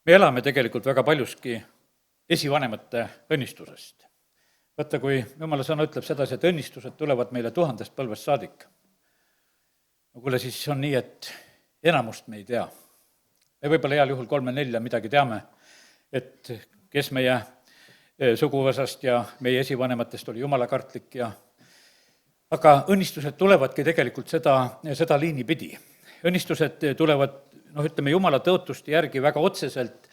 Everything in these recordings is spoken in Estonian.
me elame tegelikult väga paljuski esivanemate õnnistusest. Vaata, kui jumala sõna ütleb sedasi, et õnnistused tulevad meile 1000 põlvest saadik. No kuule, siis on nii, et enamust me ei tea. Me võib-olla heal juhul 3-4 midagi teame, et kes meie suguvõsast ja meie esivanematest oli jumalakartlik aga õnnistused tulevadki tegelikult seda liini pidi. Õnnistused tulevad, ütleme, jumala tõotuste järgi väga otseselt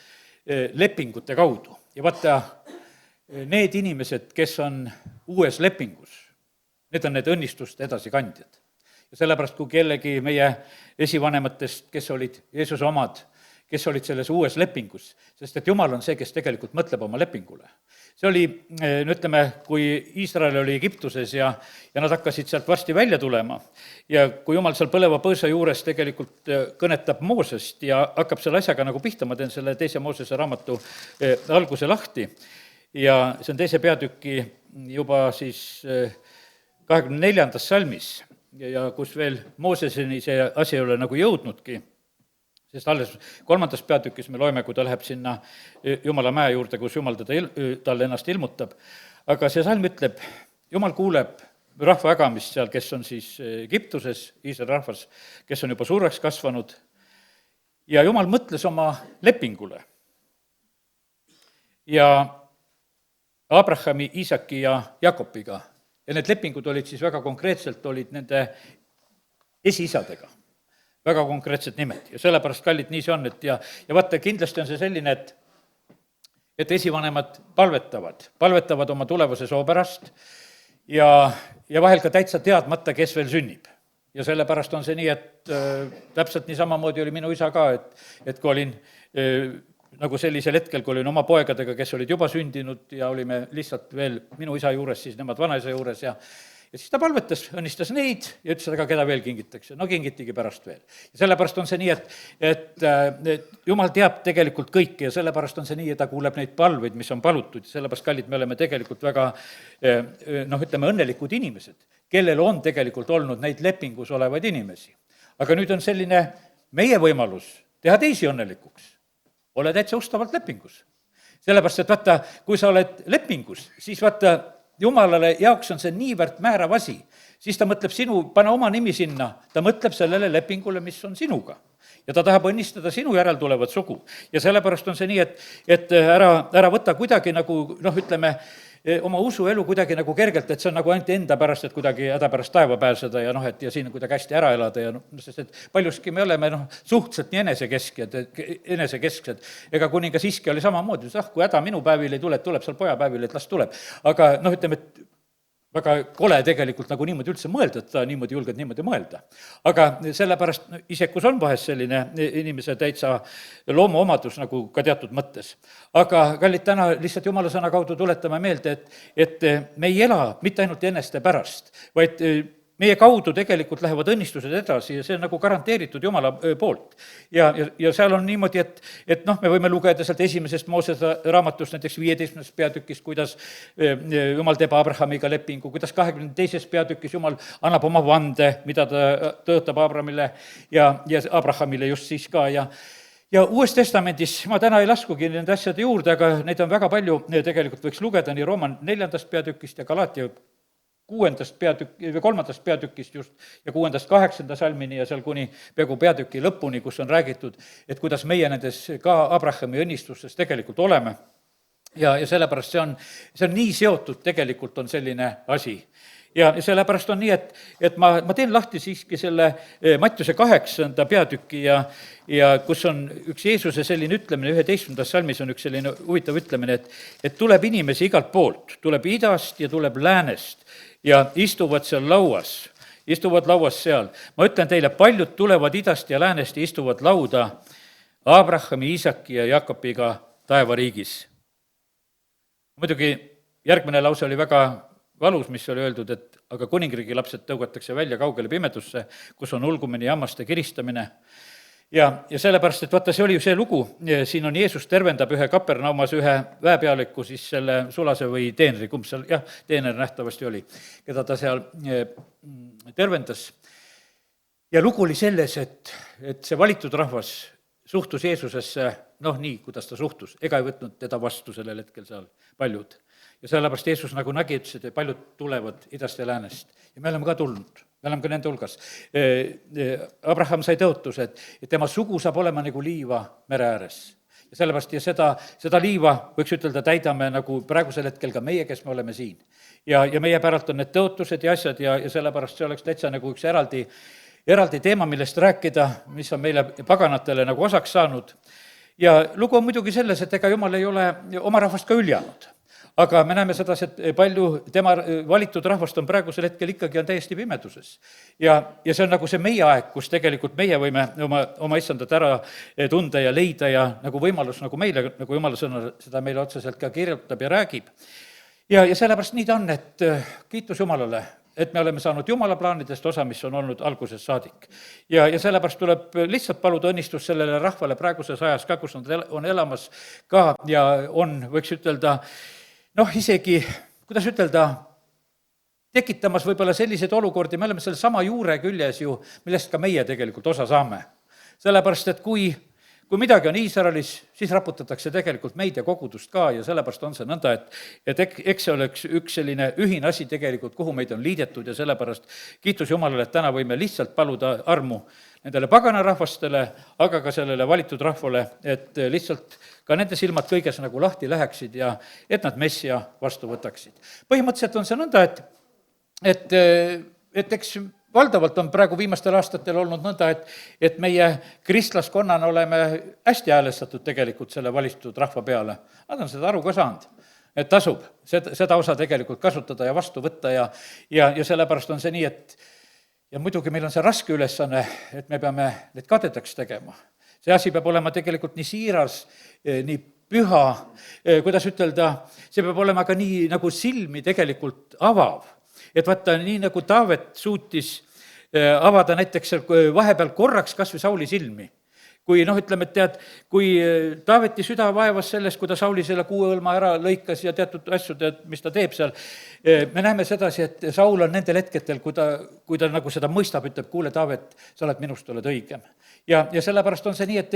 lepingute kaudu. Ja vaata, need inimesed, kes on uues lepingus, need on need õnnistuste edasikandjad. Ja sellepärast, kui kellegi meie esivanematest, kes olid Jeesuse omad, kes olid selles uues lepingus, sest et Jumal on see, kes tegelikult mõtleb oma lepingule. See oli, ütleme, kui Iisrael oli Egiptuses ja nad hakkasid sealt varsti välja tulema ja kui Jumal seal põleva põõsa juures tegelikult kõnetab Moosest ja hakkab selle asjaga nagu pihta, ma teen selle 2. Moosese raamatu alguse lahti ja see on 2. peatüki juba siis 24. salmis ja kus veel Mooseseni see asi ei ole nagu jõudnudki, sest alles 3. peatükis me loeme, kui ta läheb sinna Jumala mäe juurde, kus Jumal talle ennast ilmutab. Aga see salm ütleb, Jumal kuuleb rahva ägamist seal, kes on siis Egiptuses, Iisraeli rahvas, kes on juba suureks kasvanud. Ja Jumal mõtles oma lepingule. Ja Abrahami, Iisaki ja Jakobiga. Ja need lepingud olid siis väga konkreetselt, olid nende esiisadega. Väga konkreetsed nimed ja sellepärast, kallid, nii see on, et ja vaata, kindlasti on see selline, et esivanemad palvetavad oma tulevase soo pärast ja vahel ka täitsa teadmata, kes veel sünnib. Ja sellepärast on see nii, et täpselt nii samamoodi oli minu isa ka, et kui olin nagu sellisel hetkel, kui olin oma poegadega, kes olid juba sündinud ja olime lihtsalt veel minu isa juures, siis nemad vanaisa juures ja siis ta palvetas, õnnistas neid ja ütles, aga keda veel kingitakse. No kingitigi pärast veel. Ja sellepärast on see nii, et Jumal teab tegelikult kõike ja sellepärast on see nii, et ta kuuleb neid palveid, mis on palutud. Sellepärast, kallid, me oleme tegelikult väga, ütleme, õnnelikud inimesed, kellel on tegelikult olnud neid lepingus olevaid inimesi. Aga nüüd on selline meie võimalus teha teisi õnnelikuks. Ole täitsa ustavalt lepingus. Sellepärast, et vaata, kui sa oled lepingus, siis vaata, Jumalale jaoks on see niivõrd määrav asi, siis ta mõtleb pane oma nimi sinna, ta mõtleb sellele lepingule, mis on sinuga. Ja ta tahab õnnistada sinu järeltulevat sugu. Ja sellepärast on see nii, et ära võta kuidagi nagu, ütleme, oma usuelu kuidagi nagu kergelt, et see on nagu ainult enda pärast, et kuidagi häda pärast taeva pääseda ja ja siin kuidagi hästi ära elada ja sest et paljuski me oleme suhteliselt nii enesekesksed. Ega kuningas Hiski oli samamoodi, kui häda minu päevil ei tule, et tuleb seal poja päevil, et las tuleb. Aga ütleme, et väga kole tegelikult nagu niimoodi üldse mõelda, et ta niimoodi julged niimoodi mõelda. Aga sellepärast isekus on vahest selline inimese täitsa loomuomadus nagu ka teatud mõttes. Aga kallid, täna lihtsalt Jumala sõna kaudu tuletame meelde, et me ei ela mitte ainult eneste pärast, vaid meie kaudu tegelikult lähevad õnnistused edasi ja see on nagu garanteeritud Jumala poolt. Ja seal on niimoodi, et me võime lugeda sealt 1. Moosese raamatust näiteks 15. peatükis, kuidas Jumal teeb Abrahamiga lepingu, kuidas 22. peatükis Jumal annab oma vande, mida ta tõotab Abrahamile ja Abrahamile just siis ka ja Uues Testamendis, ma täna ei laskugi nende asjade juurde, aga neid on väga palju, tegelikult võiks lugeda nii Rooman 4. peatükist ja Galatia 3. peatükist just ja 6.-8. salmini ja seal kuni peaaegu peatüki lõpuni, kus on räägitud, et kuidas meie nendes ka Abrahami õnnistustes tegelikult oleme. Ja sellepärast see on nii seotud, tegelikult on selline asi. Ja sellepärast on nii, et ma teen lahti siiski selle Mattiuse 8. peatüki ja kus on üks Jeesuse selline ütlemine, 11. salmis on üks selline huvitav ütlemine, et tuleb inimesi igalt poolt, tuleb idast ja tuleb läänest ja istuvad lauas seal. Ma ütlen teile, paljud tulevad idast ja läänest ja istuvad lauda Abrahami, Iisaki ja Jakobiga taevariigis. Muidugi järgmine lause oli väga valus, mis oli öeldud, et aga kuningriigi lapsed tõugatakse välja kaugele pimedusse, kus on ulgumine ja hammaste kiristamine. Ja sellepärast, et vaata, see oli ju see lugu, siin on Jeesus tervendab ühe Kapernaumas ühe väepealiku, siis selle sulase või teenri, kumb seal, teener nähtavasti oli, keda ta seal tervendas. Ja lugu oli selles, et see valitud rahvas suhtus Jeesusesse nii, kuidas ta suhtus, ega ei võtnud teda vastu sellel hetkel seal paljud. Ja sellepärast Jeesus nagu nägi, ütles, et paljud tulevad idast ja läänest ja me oleme ka tulnud, me oleme ka nende hulgas. Abraham sai tõotuse, et tema sugu saab olema nagu liiva mere ääres. Ja sellepärast ja seda liiva, võiks ütelda, täidame nagu praegusel hetkel ka meie, kes me oleme siin. Ja meie päralt on need tõotused ja asjad ja sellepärast see oleks täitsa nagu üks eraldi teema, millest rääkida, mis on meile paganatele nagu osaks saanud. Ja lugu on muidugi selles, et ega Jumal ei ole oma rahvast ka üljanud. Aga me näeme sedasi, et palju tema valitud rahvast on praegusel hetkel ikkagi on täiesti pimeduses. Ja see on nagu see meie aeg, kus tegelikult meie võime oma issandat ära tunda ja leida ja nagu võimalus nagu meile, nagu Jumala sõna seda meile otseselt ka kirjutab ja räägib. Ja sellepärast nii ta on, et kiitus Jumalale, et me oleme saanud Jumala plaanidest osa, mis on olnud algusest saadik. Ja sellepärast tuleb lihtsalt paluda õnnistus sellele rahvale praeguses ajas ka, kus nad on elamas ka ja on, võiks ütelda, isegi, kuidas ütelda, tekitamas võib-olla selliseid olukordi, me oleme selle sama juure küljes ju, millest ka meie tegelikult osa saame. Sellepärast, et kui midagi on Iisraelis, siis raputatakse tegelikult meid ja kogudust ka ja sellepärast on see nõnda, et eks see oleks üks selline ühine asi tegelikult, kuhu meid on liidetud ja sellepärast kiitus Jumalale, et täna võime lihtsalt paluda armu nendele paganarahvastele, aga ka sellele valitud rahvale, et lihtsalt ka nende silmad kõiges nagu lahti läheksid ja et nad messia vastu võtaksid. Põhimõtteliselt on see nõnda, et eks valdavalt on praegu viimastel aastatel olnud nõnda, et meie kristlaskonnana oleme hästi häälestatud tegelikult selle valitud rahva peale. Nad on seda aru ka saanud, et tasub seda osa tegelikult kasutada ja vastu võtta ja sellepärast on see nii, ja muidugi meil on see raske ülesanne, et me peame need kadedaks tegema. See asi peab olema tegelikult nii siiras, nii püha, kuidas ütelda, see peab olema ka nii nagu silmi tegelikult avav. Et vaata, nii nagu Taavet suutis avada näiteks vahepeal korraks kas või Sauli silmi. Kui ütleme, et tead, kui Taaveti süda vaevas sellest, kui ta Sauli selle kuuõlma ära lõikas ja teatud asju, mis ta teeb seal, me näeme sedasi, et Saul on nendel hetketel, kui ta nagu seda mõistab, ütleb, kuule, Taavet, sa oled minust, oled õigem. Ja sellepärast on see nii, et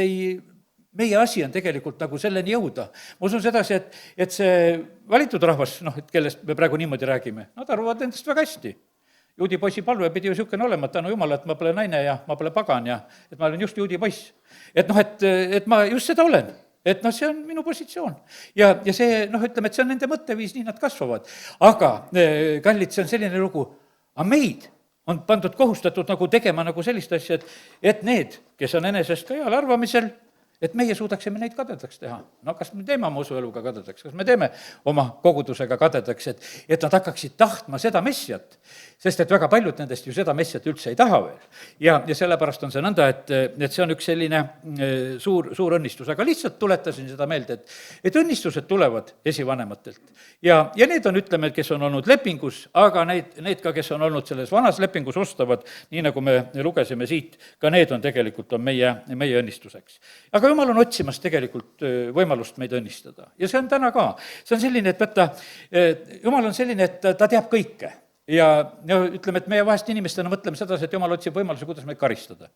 meie asi on tegelikult nagu selleni jõuda. Ma usun sedasi, et see valitud rahvas, et kellest me praegu niimoodi räägime, nad arvavad endast väga hästi. Juudi poisi palve pidi ju niisugune olema, et tänu Jumala, et ma pole naine ja ma pole pagan ja et ma olen just juudi poiss. Et ma just seda olen. Et see on minu positsioon. Ja see, ütleme, et see on nende mõtteviis, nii nad kasvavad. Aga, kallid, see on selline lugu, aga meid on pandud kohustatud nagu tegema nagu sellist asja, et need, kes on enesest ka heal arvamisel, et meie suudaksime neid kadedaks teha. Kas me teeme oma usueluga kadedaks, kas me teeme oma kogudusega kadedaks, et nad hakkaksid tahtma seda messiat, sest et väga paljud nendest ju seda messiat üldse ei taha veel. Ja sellepärast on see nõnda, et see on üks selline suur õnnistus, aga lihtsalt tuletasin seda meelde, et õnnistused tulevad esivanematelt. Ja need on, ütleme, kes on olnud lepingus, aga need ka, kes on olnud selles vanas lepingus ostavad, nii nagu me lugesime siit, ka need on tegelikult on meie õnnistuseks. Aga Jumal on otsimas tegelikult võimalust meid õnnistada. Ja see on täna ka. See on selline, et võtta, Jumal on selline, et ta teab kõike. Ja ütleme, et meie vahest inimestena mõtleme sedasi, et Jumal otsib võimalusi, kuidas meid karistada.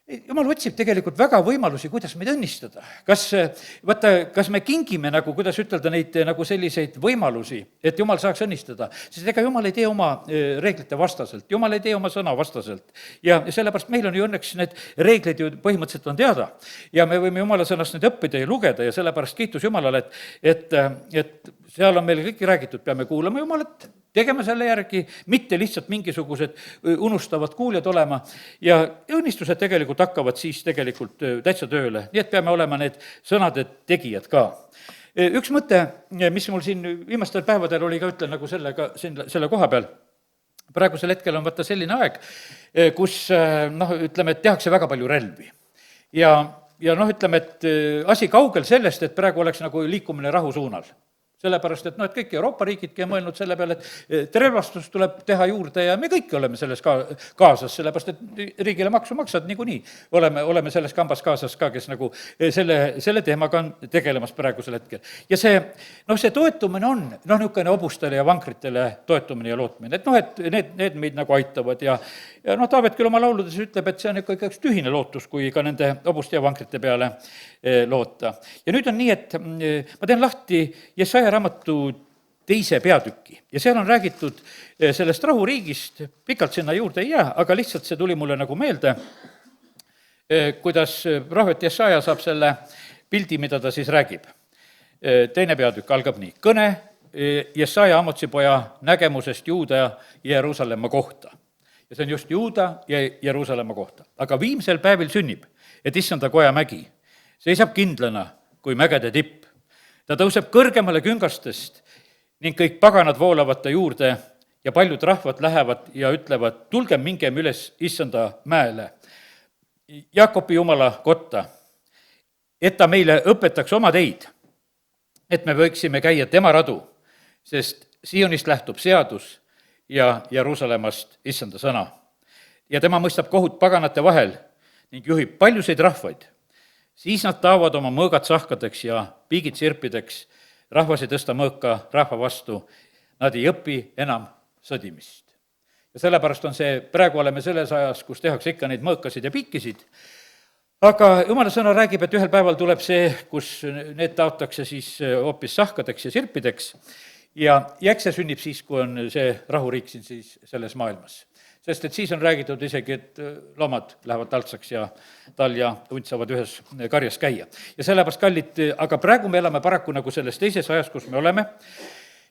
Jumal otsib tegelikult väga võimalusi, kuidas meid õnnistada. Kas me kingime nagu, kuidas ütelda, neid nagu selliseid võimalusi, et Jumal saaks õnnistada, sest ega Jumal ei tee oma reeglite vastaselt, Jumal ei tee oma sõna vastaselt. Ja sellepärast meil on ju õnneks need reeglid ju põhimõtteliselt on teada. Ja me võime Jumala sõnast need õppida ja lugeda ja sellepärast kiitus Jumalale, et seal on meil kõik räägitud, peame kuulama Jumalat, tegema selle järgi, mitte lihtsalt mingisugused unustavad kuuljad olema ja õnnistused tegelikult hakkavad siis tegelikult täitsa tööle, nii et peame olema need sõnade tegijad ka. Üks mõte, mis mul siin viimastel päevadel oli ka, ütlen nagu selle koha peal, praegusel hetkel on vaata selline aeg, kus ütleme, et tehakse väga palju relvi ja ütleme, et asi kaugel sellest, et praegu oleks nagu liikumine rahu suunal. sellepärast et et kõik Euroopa riigidki on mõelnud selle peale, et relvastus tuleb teha juurde ja me kõik oleme selles kaasas, sellepärast et riigile maksu maksad niikuinii. Oleme selles kambas kaasas ka, kes nagu selle teemaga on tegelemas praegusel hetkel. Ja see toetumine on niisugune hobustele ja vankritele toetumine ja lootmine, et need meid nagu aitavad ja Taavet küll oma lauludes ütleb, et see on ikka üks tühine lootus, kui ka nende hobuste ja vankrite peale loota. Ja nüüd on nii, et ma teen lahti Jesaja raamatu 2. peatüki ja seal on räägitud sellest rahuriigist, pikalt sinna juurde ei jää, aga lihtsalt see tuli mulle nagu meelde, kuidas prohvet Jesaja saab selle pildi, mida ta siis räägib. 2. peatükk algab nii: kõne Jesaja Amotsi poja nägemusest Juuda ja Jeruusalemma kohta. Ja see on just Juuda ja Jeruusalemma kohta. Aga viimsel päevil sünnib, et issanda koja mägi seisab kindlana kui mägede tipp. Ta tõuseb kõrgemale küngastest ning kõik paganad voolavad ta juurde ja paljud rahvad lähevad ja ütlevad, tulgem mingem üles issanda mäele, Jaakobi Jumala kotta, et ta meile õpetaks oma teid, et me võiksime käia tema radu, sest Sionist lähtub seadus ja Jeruusalemmast issanda sõna. Ja tema mõistab kohut paganate vahel ning juhib paljusid rahvaid. Siis nad taovad oma mõõgad sahkadeks ja piigid sirpideks, rahvas ei tõsta mõõka rahva vastu, nad ei õpi enam sõdimist. Ja sellepärast on see, praegu oleme selles ajas, kus tehakse ikka neid mõõkasid ja piikisid, aga jumala sõna räägib, et ühel päeval tuleb see, kus need taotakse siis hoopis sahkadeks ja sirpideks ja eks see sünnib siis, kui on see rahuriik siin siis selles maailmas. Sest et siis on räägitud isegi, et loomad lähevad taltsaks ja tal ja hunt saavad ühes karjas käia. Ja sellepärast, kallid, aga praegu me elame paraku nagu selles teises ajas, kus me oleme.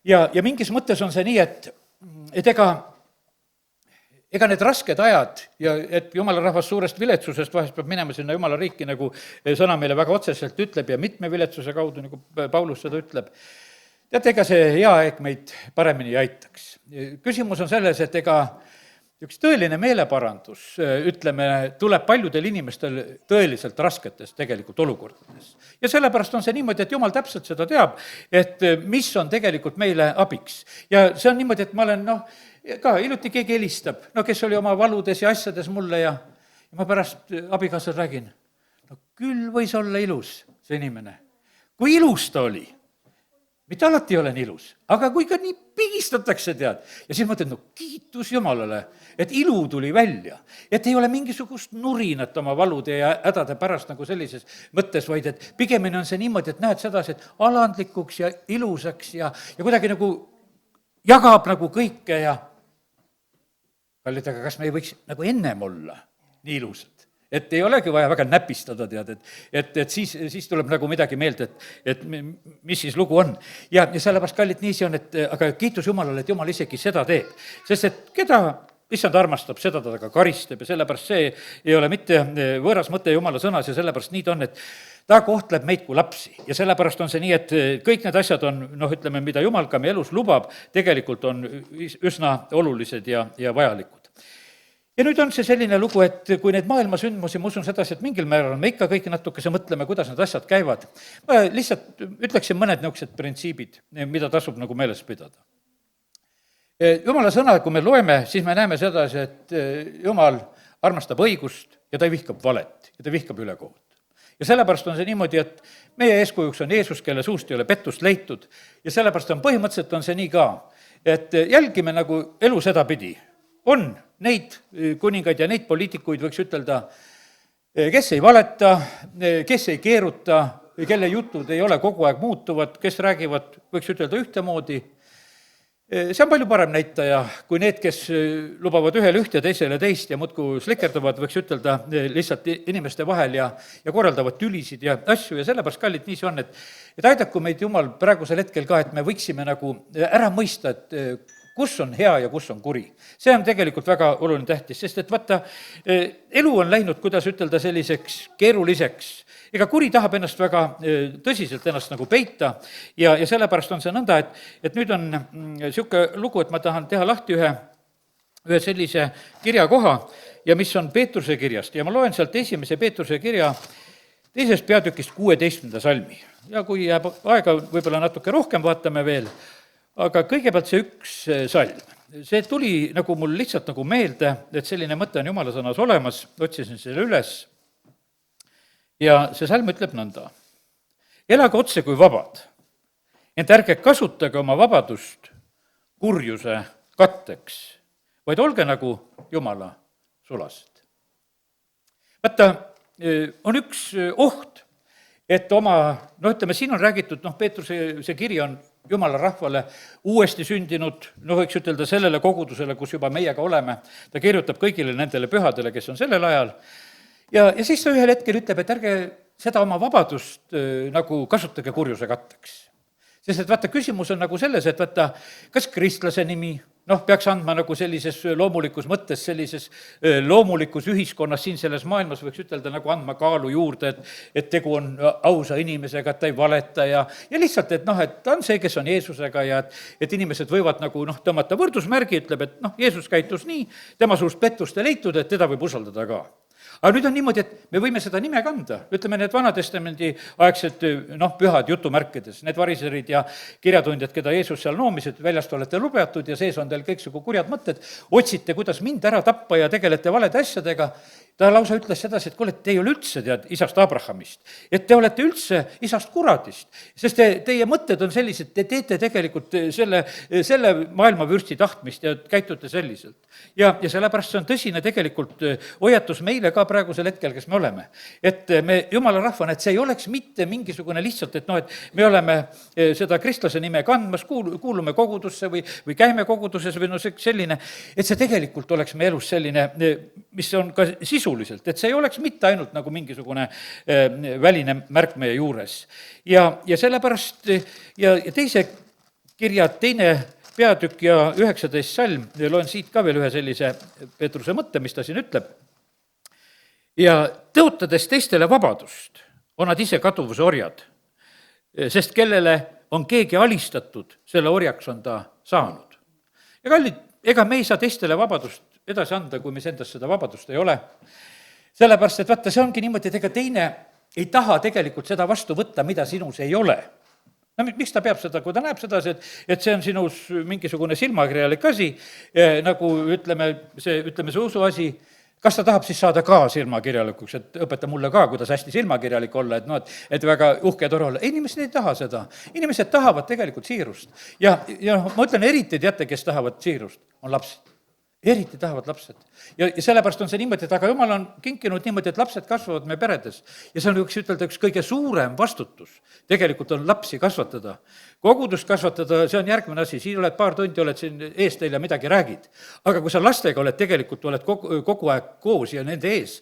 Ja mingis mõttes on see nii, et ega need rasked ajad ja et jumala rahvas suurest viletsusest vahest peab minema sinna jumala riiki, nagu sõna meile väga otseselt ütleb ja mitme viletsuse kaudu, nagu Paulus seda ütleb. Teate, ega see hea aeg meid paremini ei aitaks. Küsimus on selles, et ega üks tõeline meeleparandus, ütleme, tuleb paljudel inimestel tõeliselt rasketes tegelikult olukordades. Ja sellepärast on see niimoodi, et jumal täpselt seda teab, et mis on tegelikult meile abiks. Ja see on niimoodi, et ma olen, ka hiljuti keegi helistab, kes oli oma valudes ja asjades mulle ja ma pärast abikaasal räägin, küll võis olla ilus see inimene. Kui ilus ta oli. Mitte alati ei ole nii ilus, aga kui ka nii pigistatakse, tead, ja siis mõtled, kiitus Jumalale, et ilu tuli välja, et ei ole mingisugust nurinat oma valude ja hädade pärast nagu sellises mõttes, vaid et pigemini on see niimoodi, et näed sedasi, et alandlikuks ja ilusaks ja kuidagi nagu jagab nagu kõike ja kallid, aga kas me ei võiks nagu ennem olla nii ilusad? Et ei olegi vaja väga näpistada, tead, et siis tuleb nagu midagi meelde, et mis siis lugu on. Ja sellepärast, kallid, nii see on, et aga kiitus Jumalale, et Jumal isegi seda teeb. Sest et keda issand armastab, seda ta ka karistab ja sellepärast see ei ole mitte võõras mõte Jumala sõnas ja sellepärast nii ta on, et ta kohtleb meid kui lapsi. Ja sellepärast on see nii, et kõik need asjad on, ütleme, mida Jumal ka meie elus lubab, tegelikult on üsna olulised ja vajalikud. Ja nüüd on see selline lugu, et kui neid maailma sündmusi, ma usun sedasi, et mingil määral me ikka kõik natukese mõtleme, kuidas need asjad käivad. Ma lihtsalt ütleksin mõned niisugused printsiibid, mida tasub nagu meeles pidada. Jumala sõna, kui me loeme, siis me näeme sedasi, et Jumal armastab õigust ja ta vihkab valet ja ta vihkab ülekohut. Ja sellepärast on see niimoodi, et meie eeskujuks on Jeesus, kelle suust ei ole pettust leitud ja sellepärast on põhimõtteliselt on see nii ka, et jälgime nagu elu sedapidi. On neid kuningaid ja neid poliitikuid, võiks ütelda, kes ei valeta, kes ei keeruta, kelle jutud ei ole kogu aeg muutuvad, kes räägivad, võiks ütelda, ühtemoodi. See on palju parem näitaja kui need, kes lubavad ühele ühte, teisele teist ja muudkui slikerduvad, võiks ütelda, lihtsalt inimeste vahel ja korraldavad tülisid ja asju ja sellepärast, kallid, nii see on, et aidaku meid Jumal praegusel hetkel ka, et me võiksime nagu ära mõista, et kus on hea ja kus on kuri. See on tegelikult väga oluline tähtis, sest et vaata, elu on läinud, kuidas ütelda, selliseks keeruliseks. Ega kuri tahab ennast väga tõsiselt ennast nagu peita ja sellepärast on see nõnda, et nüüd on niisugune lugu, et ma tahan teha lahti ühe sellise kirjakoha ja mis on Peetruse kirjast ja ma loen sealt 1. Peetruse kirja teisest peatükist 16. salmi. Ja kui jääb aega, võib-olla natuke rohkem vaatame veel, aga kõigepealt see üks salm. See tuli nagu mul lihtsalt nagu meelde, et selline mõte on Jumala sõnas olemas, otsisin selle üles. Ja see salm ütleb nõnda. Elage otse kui vabad, ent ärge kasutage oma vabadust kurjuse katteks, vaid olge nagu Jumala sulased. Vaata, on üks oht, et siin on räägitud, Peetruse see kiri on Jumala rahvale uuesti sündinud, võiks ütelda sellele kogudusele, kus juba meiega oleme, ta kirjutab kõigile nendele pühadele, kes on sellel ajal, ja siis ta ühel hetkel ütleb, et ärge seda oma vabadust nagu kasutage kurjuse katteks. Sest et vaata, küsimus on nagu selles, et vaata, kas kristlase nimi, peaks andma nagu sellises loomulikus mõttes, sellises loomulikus ühiskonnas siin selles maailmas võiks ütelda nagu andma kaalu juurde, et tegu on ausa inimesega, et ta ei valeta ja lihtsalt, et ta on see, kes on Jeesusega ja et inimesed võivad nagu tõmmata võrdusmärgi, ütleb, et Jeesus käitus nii, tema suust pettust ei leitud, et teda võib usaldada ka. Aga nüüd on niimoodi, et me võime seda nime kanda, ütleme need Vanatestamendi aegsed pühad jutumärkides, need variserid ja kirjatundjad, keda Jeesus seal noomis, et väljast olete lubatud ja sees on teil kõiksugu kurjad mõtted, otsite, kuidas mind ära tappa ja tegelete valede asjadega. Ta lausa ütles sedasi, et kuule, te ei ole üldse isast Abrahamist, et te olete üldse isast kuradist, sest teie mõtted on sellised, te teete tegelikult selle maailmavürsti tahtmist ja käitute selliselt. Ja sellepärast see on tõsine tegelikult hoiatus meile ka praegusel hetkel, kes me oleme. Et me Jumala rahvana, et see ei oleks mitte mingisugune lihtsalt, et me oleme seda kristlase nime kandmas, kuulume kogudusse või käime koguduses või selline, et see tegelikult oleks meie elus selline, mis on ka sisuliselt, et see ei oleks mitte ainult nagu mingisugune väline märk meie juures. Ja sellepärast ja teise kirja teine peatükk ja 19 salm, loen siit ka veel ühe sellise Peetruse mõtte, mis ta siin ütleb. Ja tõotades teistele vabadust, on nad ise kaduvuse orjad, sest kellele on keegi alistatud, selle orjaks on ta saanud. Ja kallid, ega me ei saa teistele vabadust edasi anda, kui mis endas seda vabadust ei ole. Sellepärast, et vaata, see ongi niimoodi, et ega teine ei taha tegelikult seda vastu võtta, mida sinus ei ole. Miks ta peab seda, kui ta näeb seda, et see on sinus mingisugune silmakirjalik asi, nagu ütleme see usuasi, kas ta tahab siis saada ka silmakirjalikuks, et õpeta mulle ka, kuidas hästi silmakirjalik olla, et väga uhke ja tore olla. Inimesed ei taha seda. Inimesed tahavad tegelikult siirust. Ja ma ütlen, eriti teate, kes tahavad siirust, on lapsed. Eriti tahavad lapsed. Ja sellepärast on see niimoodi, et aga Jumal on kinkinud niimoodi, et lapsed kasvavad meie peredes. Ja see on üks kõige suurem vastutus. Tegelikult on lapsi kasvatada. Kogudust kasvatada, see on järgmine asi, siin oled paar tundi, oled siin ees teil ja midagi räägid. Aga kui sa lastega oled kogu aeg koos ja nende ees,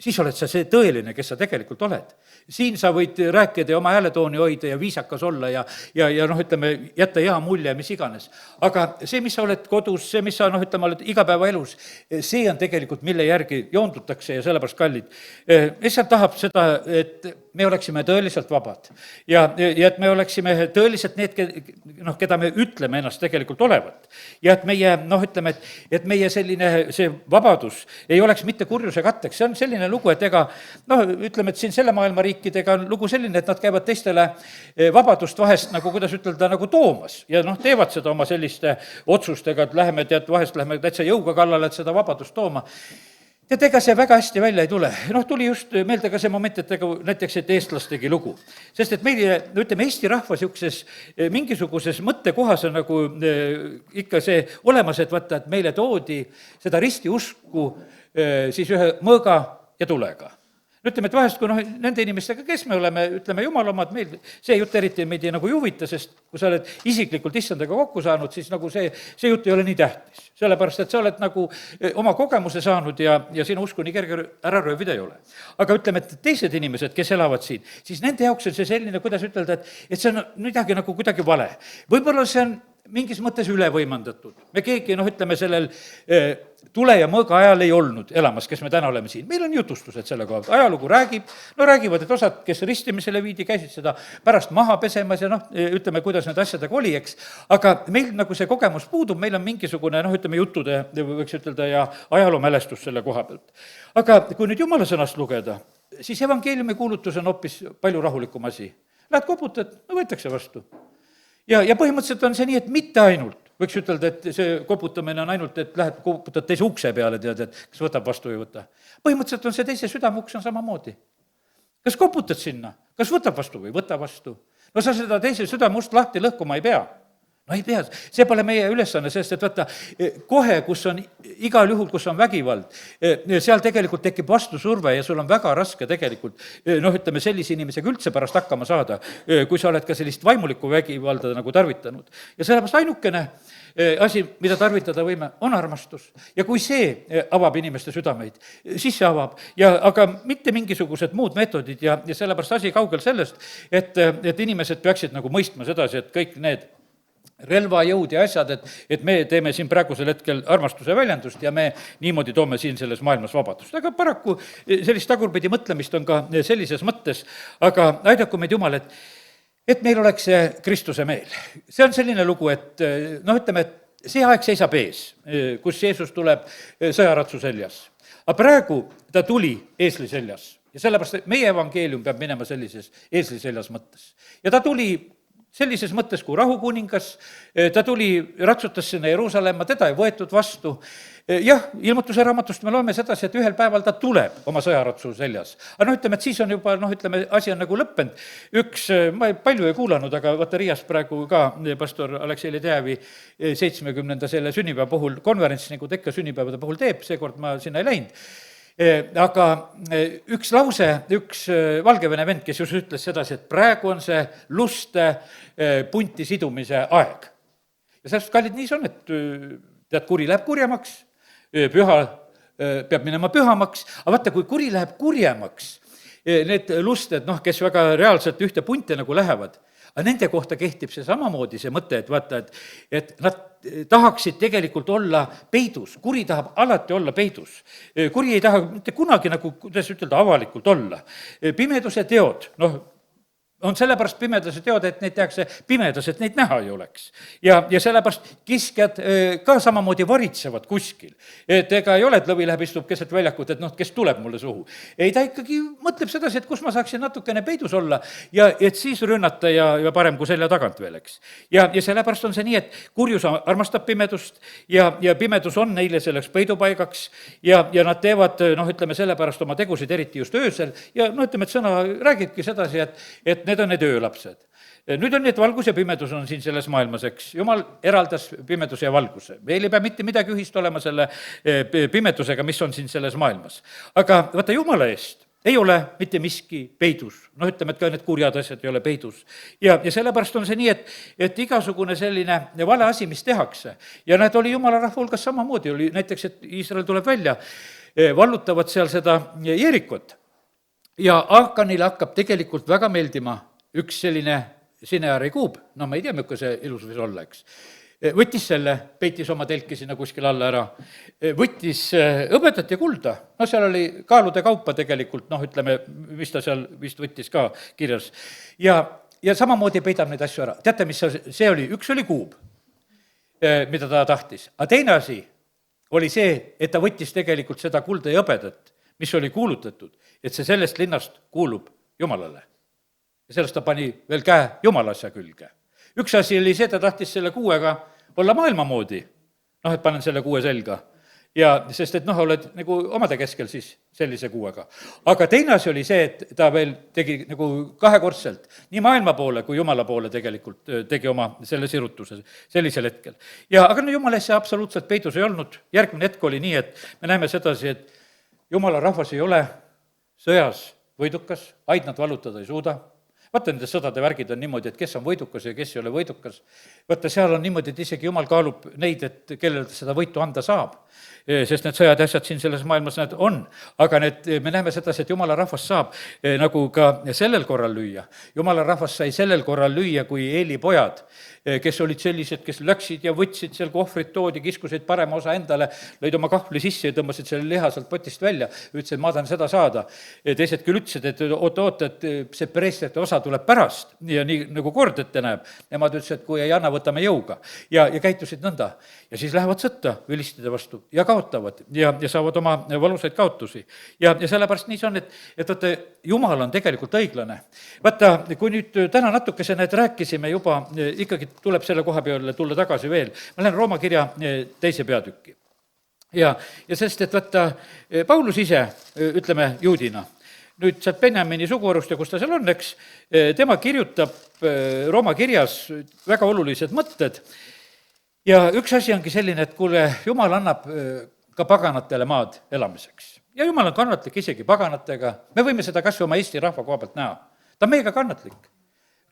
siis oled sa see tõeline, kes sa tegelikult oled. Siin sa võid rääkida ja oma hääletooni hoida ja viisakas olla ja jätta hea mulje, mis iganes. Aga see, mis sa oled kodus, see, mis sa oled igapäevaelus, see on tegelikult, mille järgi joondutakse ja sellepärast kallid. Issand tahab seda, et me oleksime tõeliselt vabad ja et me oleksime tõeliselt need, keda me ütleme ennast tegelikult olevat. Ja et meie, et meie selline see vabadus ei oleks mitte kurjuse katteks, see on selline lugu, et et siin selle maailma riikidega on lugu selline, et nad käivad teistele vabadust vahest kuidas ütelda, toomas ja teevad seda oma selliste otsustega, et vahest läheme täitsa jõuga kallale, et seda vabadust tooma. Tead, ega see väga hästi välja ei tule. Tuli just meelde ka see moment, et näiteks, et eestlastegi lugu. Sest et meil, Eesti rahva siukses mingisuguses mõttekohas on nagu ikka see olemas, et vaata, et meile toodi seda ristiusku siis ühe mõõga ja tulega. Et vahest, kui nende inimestega, kes me oleme, Jumala omad, meil see jutt eriti meid ei huvita, sest kui sa oled isiklikult issandaga kokku saanud, siis see jutt ei ole nii tähtis. Sellepärast, et sa oled oma kogemuse saanud ja sinu usku nii kerge ära röövida ei ole. Aga et teised inimesed, kes elavad siin, siis nende jaoks on see selline, kuidas ütelda, et see on midagi kuidagi vale. Võib-olla see on mingis mõttes üle võimandatud. Me keegi, sellel tule ja mõõga ajal ei olnud elamas, kes me täna oleme siin. Meil on jutustused selle koha. Ajalugu räägivad, et osad, kes ristimisele viidi, käisid seda pärast maha pesemas ja kuidas need asjadega oli, eks. Aga meil see kogemus puudub, meil on mingisugune, juttude, võiks ütelda, ja ajaloomälestus selle koha pealt. Aga kui nüüd Jumala sõnast lugeda, siis evangeeliumi kuulutus on hoopis palju rahulikum asi. Lähed koputad, no võetakse vastu. Ja põhimõtteliselt on see nii, et mitte ainult, võiks ütelda, et see koputamine on ainult, et lähed koputad teise ukse peale, tead, et kas võtab vastu või ei võta. Põhimõtteliselt on see teise südameuks on samamoodi. Kas koputad sinna, kas võtab vastu või ei võta vastu? No sa seda teise südameust lahti lõhkuma ei pea. No ei pea, see pole meie ülesanne, sest et vaata, kohe, kus on igal juhul, kus on vägivald, seal tegelikult tekib vastusurve ja sul on väga raske tegelikult, ütleme, sellise inimesega üldse pärast hakkama saada, kui sa oled ka sellist vaimulikku vägivalda nagu tarvitanud. Ja sellepärast ainukene asi, mida tarvitada võime, on armastus. Ja kui see avab inimeste südameid, siis see avab. Aga mitte mingisugused muud meetodid ja sellepärast asi kaugel sellest, et inimesed peaksid nagu mõistma sedasi, et kõik need relvajõud ja asjad, et me teeme siin praegusel hetkel armastuse väljendust ja me niimoodi toome siin selles maailmas vabadust. Aga paraku sellist tagurpidi mõtlemist on ka sellises mõttes, aga aidaku meid Jumal, et meil oleks see Kristuse meel. See on selline lugu, et ütleme, et see aeg seisab ees, kus Jeesus tuleb sõjaratsu seljas. Aga praegu ta tuli eesli seljas ja sellepärast, et meie evangeelium peab minema sellises eesli seljas mõttes. Ja ta tuli sellises mõttes kui rahukuningas, ta tuli, ratsutas sinna Jeruusalemma, teda ei võetud vastu. Jah, ilmutuse raamatust me loeme sedasi, et ühel päeval ta tuleb oma sõjaratsu seljas. Aga ütleme, et siis on juba, asi on nagu lõppenud. Ma palju ei kuulanud, aga vaata Riias praegu ka pastor Aleksei Ledejevi 70. selle sünnipäeva puhul konverents, nagu ta ikka sünnipäevade puhul teeb, seekord ma sinna ei läinud. Aga üks lause, üks Valgevene vend, kes just ütles sedasi, et praegu on see luste punti sidumise aeg. Ja sellest, kallid, nii see on, et tead, kuri läheb kurjemaks, püha peab minema pühamaks, aga vaata, kui kuri läheb kurjemaks, need lusted, kes väga reaalselt ühte punti nagu lähevad, aga nende kohta kehtib see samamoodi, see mõte, et vaata, et nad tahaksid tegelikult olla peidus, kuri tahab alati olla peidus. Kuri ei taha mitte kunagi nagu, kuidas ütelda, avalikult olla. Pimeduse teod, on sellepärast pimedase teod, et neid tehakse pimedas, et neid näha ei oleks. Ja sellepärast kiskjad ka samamoodi varitsevad kuskil. Et ega ei ole, et lõvi läheb, istub keset väljakut, et kes tuleb mulle suhu. Ei, ta ikkagi mõtleb sedasi, et kus ma saaksin natukene peidus olla ja et siis rünnata ja parem kui selja tagant veel, eks. Ja sellepärast on see nii, et kurjus armastab pimedust ja pimedus on neile selleks peidupaigaks ja nad teevad, ütleme, sellepärast oma tegusid eriti just öösel ja ütleme, et sõna räägibki sedasi, et need on need öölapsed. Nüüd on nii, et valgus ja pimedus on siin selles maailmas, eks. Jumal eraldas pimeduse ja valguse. Meil ei pea mitte midagi ühist olema selle pimedusega, mis on siin selles maailmas. Aga vaata, Jumala eest ei ole mitte miski peidus. Ütleme, et ka need kurjad asjad ei ole peidus. Ja sellepärast on see nii, et igasugune selline vale asi, mis tehakse. Ja need oli Jumala rahva hulgas samamoodi. Oli näiteks, et Iisrael tuleb välja, vallutavad seal seda Jerikot. Ja Aakanile hakkab tegelikult väga meeldima üks selline sinearikuub, ma ei tea, milline see ilus võis olla, eks. Võttis selle, peitis oma telki sinna kuskil alla ära, võttis hõbedat ja kulda, seal oli kaalude kaupa tegelikult, ütleme, mis ta seal vist võttis ka kirjas. Ja samamoodi peidab neid asju ära. Teate, mis see oli? Üks oli kuub, mida ta tahtis, aga teine asi oli see, et ta võttis tegelikult seda kulda ja hõbedat, mis oli kuulutatud, et see sellest linnast kuulub Jumalale. Ja sellest ta pani veel käe Jumala asja külge. Üks asi oli see, ta tahtis selle kuuega olla maailma moodi, et panen selle kuue selga. Ja sest, et oled nagu omade keskel siis sellise kuuega. Aga teine asi oli see, et ta veel tegi nagu kahekordselt nii maailma poole kui Jumala poole tegelikult tegi oma selle sirutuse sellisel hetkel. Aga Jumala see absoluutselt peidus ei olnud. Järgmine hetk oli nii, et me näeme sedasi, et Jumala rahvas ei ole sõjas võidukas, aid nad vallutada ei suuda. Vaata, nende sõdade värgid on niimoodi, et kes on võidukas ja kes ei ole võidukas. Vaata, seal on niimoodi, et isegi Jumal kaalub neid, et kellele seda võitu anda saab. Sest need sõjad ja asjad siin selles maailmas need on. Aga me näeme sedasi, et Jumala rahvas saab nagu ka sellel korral lüüa. Jumala rahvas sai sellel korral lüüa, kui Eeli pojad, kes olid sellised, kes läksid ja võtsid seal, kui ohvrid toodi, kiskusid parema osa endale, lõid oma kahvli sisse ja tõmbasid selle liha sealt potist välja, ütlesid, ma tahan seda saada. Teised küll ütlesid, et oota, et see preestrite osa osa tuleb pärast ja nii nagu kord ette näeb, nemad ütlesid, et kui ei anna, võtame jõuga. Ja käitusid nõnda. Ja siis lähevad sõtta vilistide vastu ja kaotavad ja saavad oma valusaid kaotusi. Ja sellepärast nii see on, et vaata, Jumal on tegelikult õiglane. Vaata, kui nüüd täna natukese rääkisime juba, ikkagi tuleb selle koha peale tulla tagasi veel. Ma lähen Rooma kirja 2. peatükki. Ja sest, et vaata, Paulus ise, ütleme juudina, nüüd sealt Benjamini suguharust ja kus ta seal on, eks, tema kirjutab Rooma kirjas väga olulised mõtted ja üks asi ongi selline, et kuule, Jumal annab ka paganatele maad elamiseks. Ja Jumal on kannatlik isegi paganatega, me võime seda kas või oma Eesti rahva koha pealt näha. Ta on meiega kannatlik.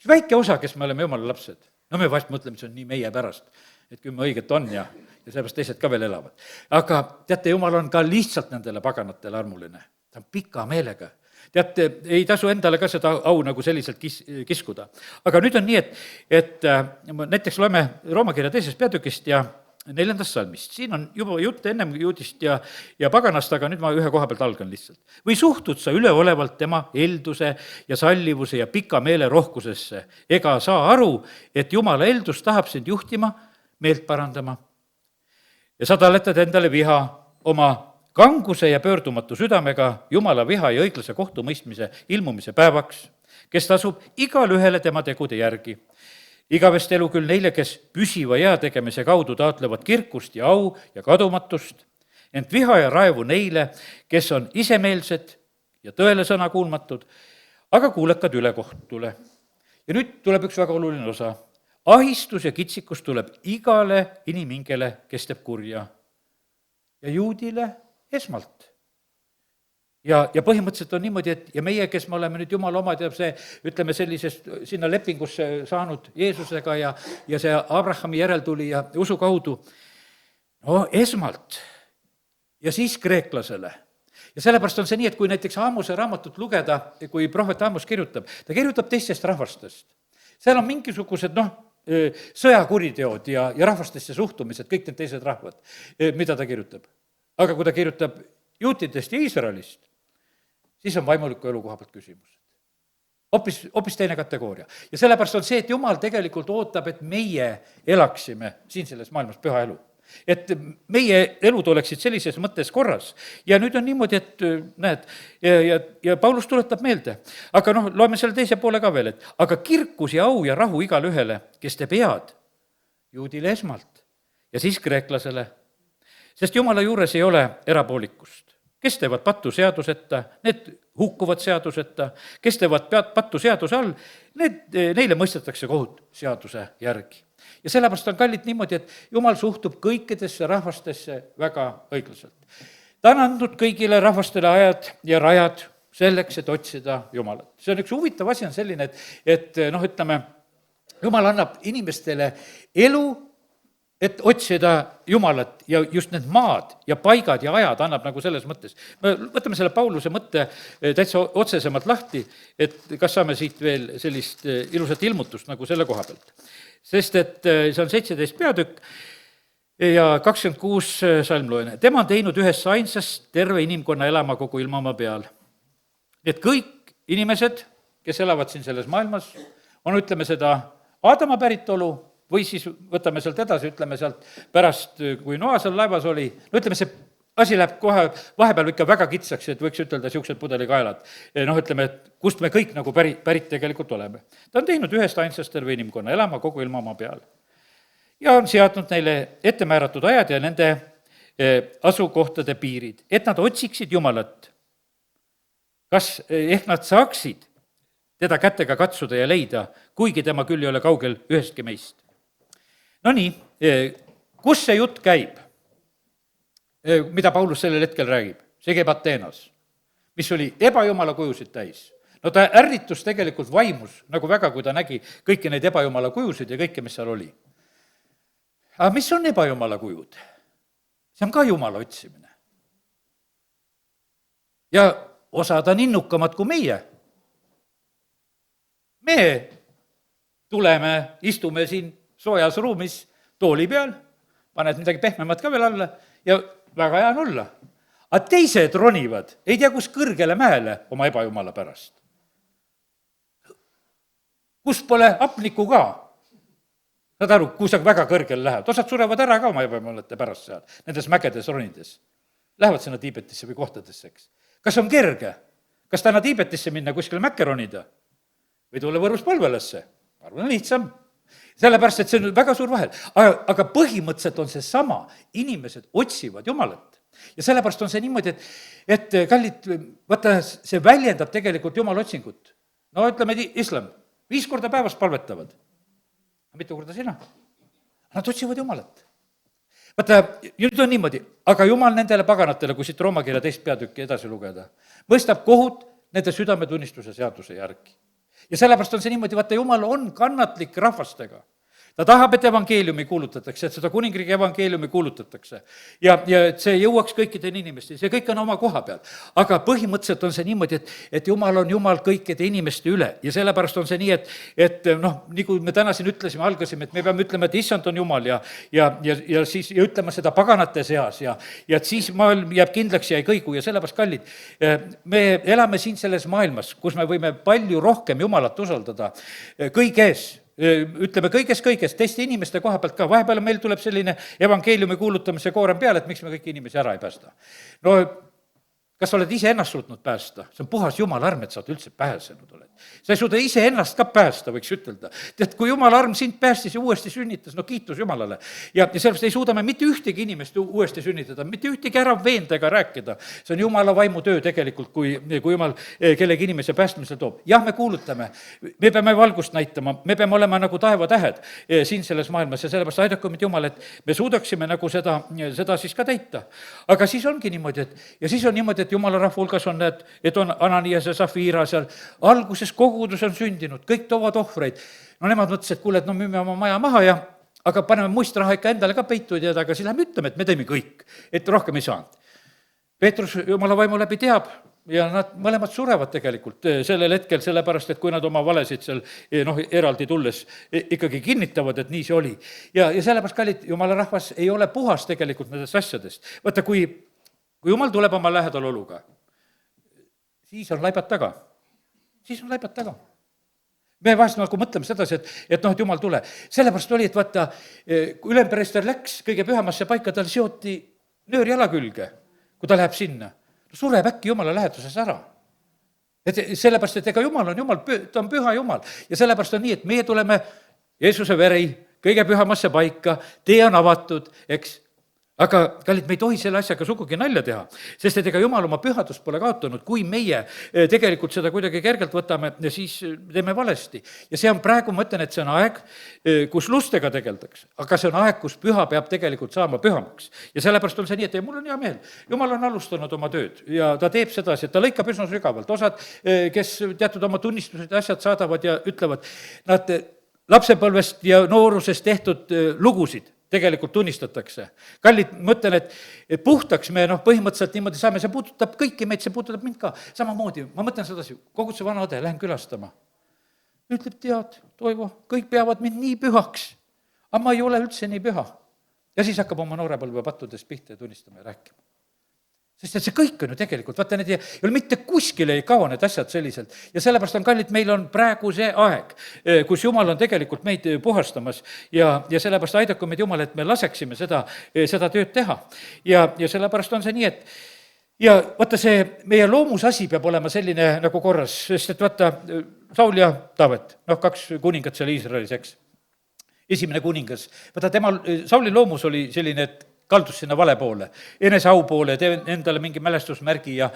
Üks väike osa, kes me oleme Jumala lapsed, no me vahest mõtleme, see on nii meie pärast, et küll me õiget on ja sellepärast teised ka veel elavad. Aga teate, Jumal on ka lihtsalt nendele paganatele armuline. Ta on pika meelega. Teate, ei tasu endale ka seda au nagu selliselt kiskuda. Aga nüüd on nii, et näiteks loeme Rooma kirja 2. peatükist ja 4. salmist. Siin on juba jutt ennem juudist ja paganast, aga nüüd ma ühe koha pealt algan lihtsalt. Või suhtud sa üleolevalt tema elduse ja sallivuse ja pika meele rohkusesse, ega saa aru, et Jumala eldus tahab sind juhtima, meelt parandama. Ja sa taletad endale viha oma kanguse ja pöördumatu südamega Jumala viha ja õiglase kohtumõistmise ilmumise päevaks, kes tasub igal ühele tema tegude järgi. Igavest elu küll neile, kes püsiva heategemise kaudu taotlevad kirkust ja au ja kadumatust, ent viha ja raevu neile, kes on isemeelsed ja tõele sõna kuulmatud, aga kuulekad ülekohtule. Ja nüüd tuleb üks väga oluline osa. Ahistus ja kitsikus tuleb igale inimhingele, kes teeb kurja. Ja juudile esmalt. Ja põhimõtteliselt on niimoodi, et ja meie, kes me oleme nüüd Jumala omad ja see, ütleme sellisest sinna lepingusse saanud Jeesusega ja see Abrahami järeltulija usu kaudu, no esmalt ja siis kreeklasele. Ja sellepärast on see nii, et kui näiteks Aamose raamatut lugeda, kui prohvet Aamos kirjutab, ta kirjutab teistest rahvastest. Seal on mingisugused, sõjakuriteod ja rahvastesse suhtumised, kõik need teised rahvad, mida ta kirjutab. Aga kui ta kirjutab juutidest ja Iisraelist, siis on vaimuliku elu koha pealt küsimus. Hoopis teine kategooria. Ja sellepärast on see, et Jumal tegelikult ootab, et meie elaksime siin selles maailmas püha elu. Et meie elud oleksid sellises mõttes korras. Ja nüüd on niimoodi, et näed, ja Paulus tuletab meelde. Aga loeme selle teise poole ka veel, et aga kirkus ja au ja rahu igale ühele, kes teeb head, juudile esmalt ja siis kreeklasele. Sest Jumala juures ei ole erapoolikust. Kes teevad pattu seaduseta, need hukkuvad seaduseta, kes teevad pattu seaduse all, neile mõistetakse kohut seaduse järgi. Ja sellepärast on kallid niimoodi, et Jumal suhtub kõikidesse rahvastesse väga õiglaselt. Ta on andnud kõigile rahvastele ajad ja rajad selleks, et otsida Jumalat. See on üks huvitav asi, on selline, et ütleme, Jumal annab inimestele elu, et otsida Jumalat ja just need maad ja paigad ja ajad annab nagu selles mõttes. Me võtame selle Pauluse mõtte täitsa otsesemalt lahti, et kas saame siit veel sellist ilusat ilmutust nagu selle koha pealt. Sest et see on 17 peatükk ja 26 salmloene. Tema on teinud ühest ainsast terve inimkonna elama kogu ilmamaa peal. Need kõik inimesed, kes elavad siin selles maailmas, on, ütleme seda, Aadama päritolu või siis võtame sealt edasi, ütleme sealt pärast, kui Noa seal laevas oli, ütleme, see asi läheb kohe vahepeal ikka väga kitsaks, et võiks ütelda niisugused pudelikaelad. Ütleme, et kust me kõik nagu pärit tegelikult oleme. Ta on teinud ühest ainsast terve inimkonna elama kogu ilmamaa peal. Ja on seadnud neile ettemääratud ajad ja nende asukohtade piirid, et nad otsiksid Jumalat. Kas ehk nad saaksid teda kätega katsuda ja leida, kuigi tema küll ei ole kaugel ühestki meist. No nii, kus see jutt käib, mida Paulus sellel hetkel räägib? See käib Ateenas, mis oli ebajumala kujusid täis. No ta ärritus tegelikult vaimus nagu väga, kui ta nägi kõiki neid ebajumala kujusid ja kõike, mis seal oli. Aga mis on ebajumala kujud? See on ka Jumala otsimine. Ja osad on innukamad kui meie. Me tuleme, istume siin soojas ruumis tooli peal, paned midagi pehmemat ka veel alla ja väga hea on olla. Aga teised ronivad, ei tea kus kõrgele mäele oma ebajumala pärast. kus pole hapnikku ka. Saad aru, kui sa väga kõrgele lähed, osad surevad ära ka oma ebamõllete pärast seal, nendes mägedes ronides. Lähevad sinna Tiibetisse või kohtadesse, eks. Kas on kerge? Kas täna Tiibetisse minna, kuskile mäkke ronida? Või tulla Võrus Palvelasse? Ma arvan, lihtsam. Sellepärast, et see on väga suur vahel. Aga põhimõtteliselt on see sama. Inimesed otsivad Jumalat. Ja sellepärast on see niimoodi, et kallid, vaata, see väljendab tegelikult Jumala otsingut. No ütleme, islam, 5 korda päevas palvetavad. Mitu korda sina? Nad otsivad Jumalat. Vaata, nüüd on niimoodi, aga Jumal nendele paganatele, kui siit Rooma kirja 2. peatükki edasi lugeda, mõistab kohut nende südametunnistuse seaduse järgi. Ja sellepärast on see niimoodi, vaata, Jumal on kannatlik rahvastega. Ta tahab, et evangeeliumi kuulutatakse, et seda kuningriigi evangeeliumi kuulutatakse. Ja et see jõuaks kõikidele inimestele, see kõik on oma koha peal. Aga põhimõtteliselt on see niimoodi, et Jumal on Jumal kõikide inimeste üle. Ja sellepärast on see nii, et nii kui me täna siin ütlesime, algasime, et me peame ütlema, et issand on Jumal ja siis ja ütlema seda paganate seas ja et siis maailm jääb kindlaks ja ei kõigu ja sellepärast kallid. Me elame siin selles maailmas, kus me võime palju rohkem Jumalat usaldada kõiges. Ütleme kõigest, teiste inimeste koha pealt ka, vahepeal meil tuleb selline evangeeliumi kuulutamise koorem peale, et miks me kõiki inimesi ära ei päästa. No kas sa oled ise ennast suutnud päästa? See on puhas Jumala arm, et sa oled üldse pääsenud oled. Sa ei suuda ise ennast ka päästa, võiks ütelda. Tead, kui Jumala arm sind päästis ja uuesti sünnitas, no kiitus Jumalale. Ja sellepärast ei suuda me mitte ühtegi inimest uuesti sünnitada, mitte ühtegi ära veenda ega rääkida. See on Jumala vaimu töö tegelikult, kui Jumal kellegi inimese päästmisel toob. Jah, me kuulutame, me peame valgust näitama, me peame olema nagu taevatähed siin selles maailmas ja sellepärast aidaku meid Jumal, et me suudaksime nagu seda siis ka täita. Aga siis ongi niimoodi, ja siis on niimoodi, et Jumala rahva hulgas on need, et on Ananias ja Safira seal, alguses kogudus on sündinud, kõik toovad ohvreid. No nemad mõtlesid, et kuule, et no müüme oma maja maha aga paneme muistraha ikka endale ka peitu teada, aga siis läheme ütleme, et me teeme kõik, et rohkem ei saanud. Peetrus Jumala vaimu läbi teab ja nad mõlemad surevad tegelikult sellel hetkel, sellepärast, et kui nad oma valesid seal eraldi tulles ikkagi kinnitavad, et nii see oli. Ja sellepärast, kallid, Jumala rahvas ei ole puhas tegelikult nendest asjadest. Vaata, kui Jumal tuleb oma lähedal oluga, siis on laibad taga. Me vahest nagu mõtleme sedasi, et Jumal tule. Sellepärast oli, et vaata, kui ülempreester läks kõige pühamasse paika, tal seoti nöör jala külge, kui ta läheb sinna. Sureb äkki Jumala läheduses ära. Et sellepärast, et ega Jumal on Jumal, ta on püha Jumal. Ja sellepärast on nii, et meie tuleme Jeesuse veri kõige pühamasse paika, tee on avatud, eks. Aga, kallid, me ei tohi selle asjaga sugugi nalja teha, sest et ega Jumal oma pühadust pole kaotanud, kui meie tegelikult seda kuidagi kergelt võtame, siis teeme valesti. Ja see on praegu, ma ütlen, et see on aeg, kus lustega tegeldakse, aga see on aeg, kus püha peab tegelikult saama pühamaks. Ja sellepärast on see nii, et mul on hea meel. Jumal on alustanud oma tööd ja ta teeb sedasi, et ta lõikab üsna sügavalt. Osad, kes teatud oma tunnistused ja asjad saadavad ja ütlevad, nad lapsepõlvest ja noorusest tehtud lugusid tegelikult tunnistatakse. Kallid, mõtlen, et puhtaks me põhimõtteliselt niimoodi saame, see puudutab kõiki meid, see puudutab mind ka. Samamoodi, ma mõtlen sedasi, koguduse vana õde, lähen külastama. Ütleb, tead, Toivo, kõik peavad mind nii pühaks, aga ma ei ole üldse nii püha. Ja siis hakkab oma noorepõlve pattudest pihta ja tunnistama ja rääkima. Sest et see kõik on ju tegelikult, vaata, need ei ole mitte kuskile ei kao need asjad selliselt. Ja sellepärast on kallid, meil on praegu see aeg, kus Jumal on tegelikult meid puhastamas ja sellepärast aidaku meid Jumal, et me laseksime seda tööd teha. Ja sellepärast on see nii, et ja vaata, see meie loomusasi peab olema selline nagu korras, sest et vaata, Saul ja Taavet, 2 kuningat seal Iisraelis, eks. Esimene kuningas, vaata, Sauli loomus oli selline, et kaldus sinna vale poole, enese au poole, tee endale mingi mälestusmärgi ja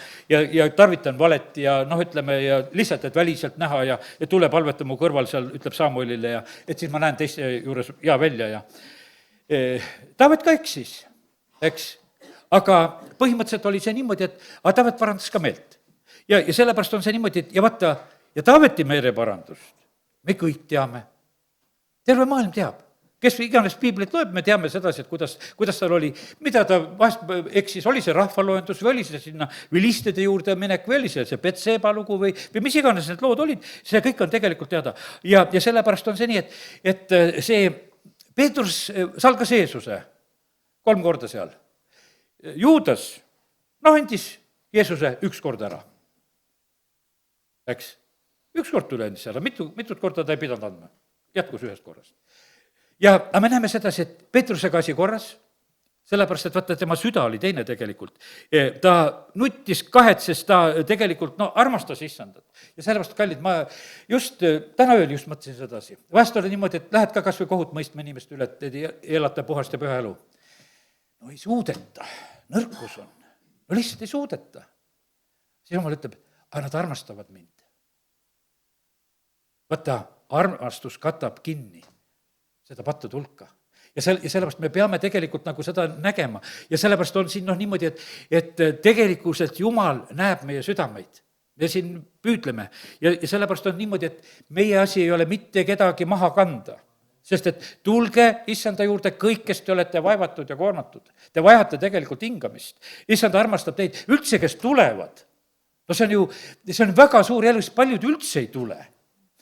tarvitan valet ja ütleme, ja lihtsalt, et väliselt näha ja tule palveta mu kõrval seal, ütleb Samuelile ja et siis ma näen teiste juures hea välja ja Taavet ka eksis, eks, aga põhimõtteliselt oli see niimoodi, et Taavet parandas ka meelt. Ja sellepärast on see niimoodi, et ja vaata, ja Taaveti meeleparandust me kõik teame, terve maailm teab. Kes iganes piiblit loeb, me teame sedasi, et kuidas tal oli, mida ta vahest eksis, oli see rahvaloendus või oli see sinna vilistide juurde minek või oli see Betseba lugu või mis iganes need lood olid, see kõik on tegelikult teada. Ja sellepärast on see nii, et see Peetrus salgas Jeesuse 3 korda seal. Juudas, andis Jeesuse 1 kord ära, eks. üks kord tuli andis ära, mitut korda ta ei pidanud andma, jätkus ühest korrast. Aga me näeme sedasi, et Peetrusega asi korras, sellepärast, et vaata, tema süda oli teine tegelikult. Ta nuttis, kahetses, ta tegelikult, armastas issandat. Ja sellepärast, kallid, ma just täna ööl just mõtlesin sedasi. Vahest oli niimoodi, et lähed ka kas või kohut mõistma inimeste üle, et elata puhast ja püha elu. No ei suudeta, nõrkus on. No lihtsalt ei suudeta. Siis Jumal ütleb, aga nad armastavad mind. Vaata, armastus katab kinni seda pattude hulka. Ja sellepärast me peame tegelikult nagu seda nägema. Ja sellepärast on siin niimoodi, et tegelikkuselt Jumal näeb meie südameid. Me siin püüdleme. Ja sellepärast on niimoodi, et meie asi ei ole mitte kedagi maha kanda. Sest et tulge issanda juurde kõik, kes te olete vaevatud ja koormatud. Te vajate tegelikult hingamist. Issand armastab teid üldse, kes tulevad. No see on väga suur elu, sest paljud üldse ei tule.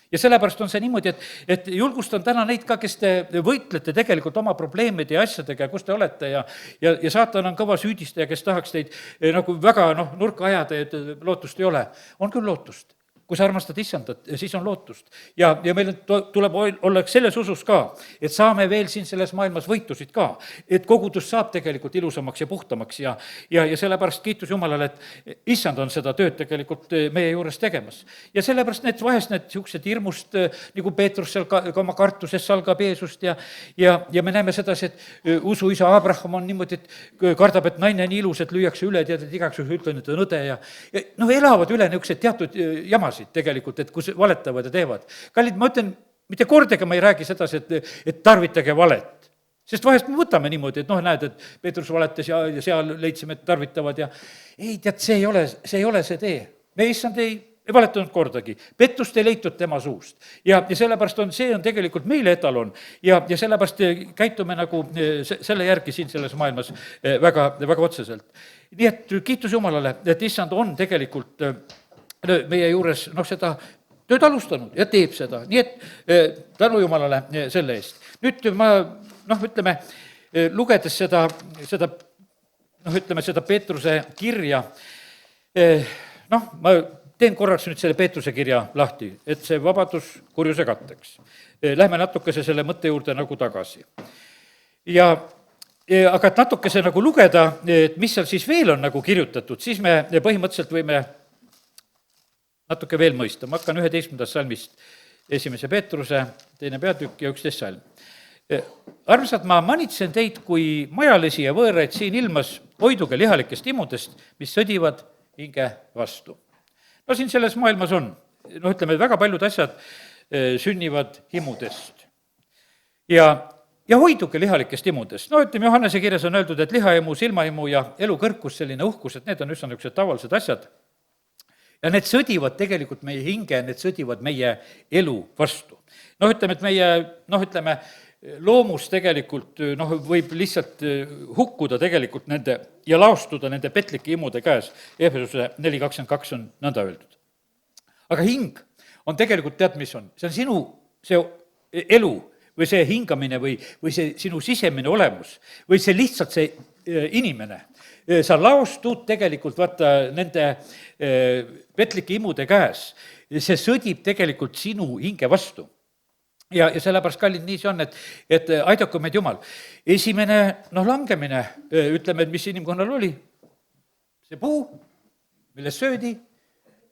Ja sellepärast on see niimoodi, et julgustan täna neid ka, kes te võitlete tegelikult oma probleemide ja asjadega ja kus te olete ja saatan on kõva süüdistaja, kes tahaks teid nagu väga nurka ajada, et lootust ei ole. On küll lootust. Kui sa armastad issandat, siis on lootust. Ja meil tuleb olla selles usus ka, et saame veel siin selles maailmas võitusid ka. Et kogudus saab tegelikult ilusamaks ja puhtamaks ja sellepärast kiitus Jumalale, et issand on seda tööd tegelikult meie juures tegemas. Ja sellepärast vahest need niisugused hirmust, nagu Peetrus seal ka oma kartuses salgab Jeesust ja me näeme sedasi, et usuisa Abraham on niimoodi, et kardab, et naine nii ilus, et lüüakse üle, tead, et igaks juhul ütlen, et on õde ja elavad üle niisugused teatud jamas tegelikult, et kus valetavad ja teevad. Kallid, ma ütlen, mitte kordagi ma ei räägi sedasi, et tarvitage valet. Sest vahest me võtame niimoodi, et näed, et Peetrus valetas ja seal leidsime, et tarvitavad ja ei, tead, see ei ole see tee. Me issand ei valetanud kordagi. Pettust ei leitud tema suust. Ja sellepärast see on tegelikult meile etalon ja sellepärast käitume nagu selle järgi siin selles maailmas väga, väga otseselt. Nii et kiitus Jumalale, et issand on tegelikult meie juures seda tööd alustanud ja teeb seda. Nii et tänu Jumalale selle eest. Nüüd ma, ütleme, lugedes seda Peetruse kirja, ma teen korraks nüüd selle Peetruse kirja lahti, et see vabadus kurjuse katteks. Lähme natukese selle mõtte juurde nagu tagasi. Aga et natukese nagu lugeda, et mis seal siis veel on nagu kirjutatud, siis me põhimõtteliselt võime natuke veel mõista. Ma hakkan 11. salmist 1. Peetruse, 2. peatükk ja 11 salm. Armsad, ma manitsen teid kui majalisi ja võõraid siin ilmas, hoiduge lihalikest imudest, mis sõdivad hinge vastu. Siin selles maailmas on, ütleme, väga paljud asjad sünnivad himudest. Ja hoiduge lihalikest imudest. Ütleme, Johannese kirjas on öeldud, et lihahimu, silmahimu ja elukõrkus, selline uhkus, et need on üsna niisugused tavalised asjad. Ja need sõdivad tegelikult meie hinge, need sõdivad meie elu vastu. Ütleme, et meie, loomus tegelikult, võib lihtsalt hukkuda tegelikult nende ja laostuda nende petlike imude käes. Efesuse 4.22 on nõnda öeldud. Aga hing on tegelikult, tead, mis on? See on sinu see elu või see hingamine või see sinu sisemine olemus või see lihtsalt see inimene. Sa laostud tegelikult, vaata, nende petlike imude käes. See sõdib tegelikult sinu hinge vastu. Ja sellepärast, kallid, nii see on, et aidaku meid Jumal. Esimene, langemine, ütleme, et mis inimkonnal oli, see puu, millest söödi,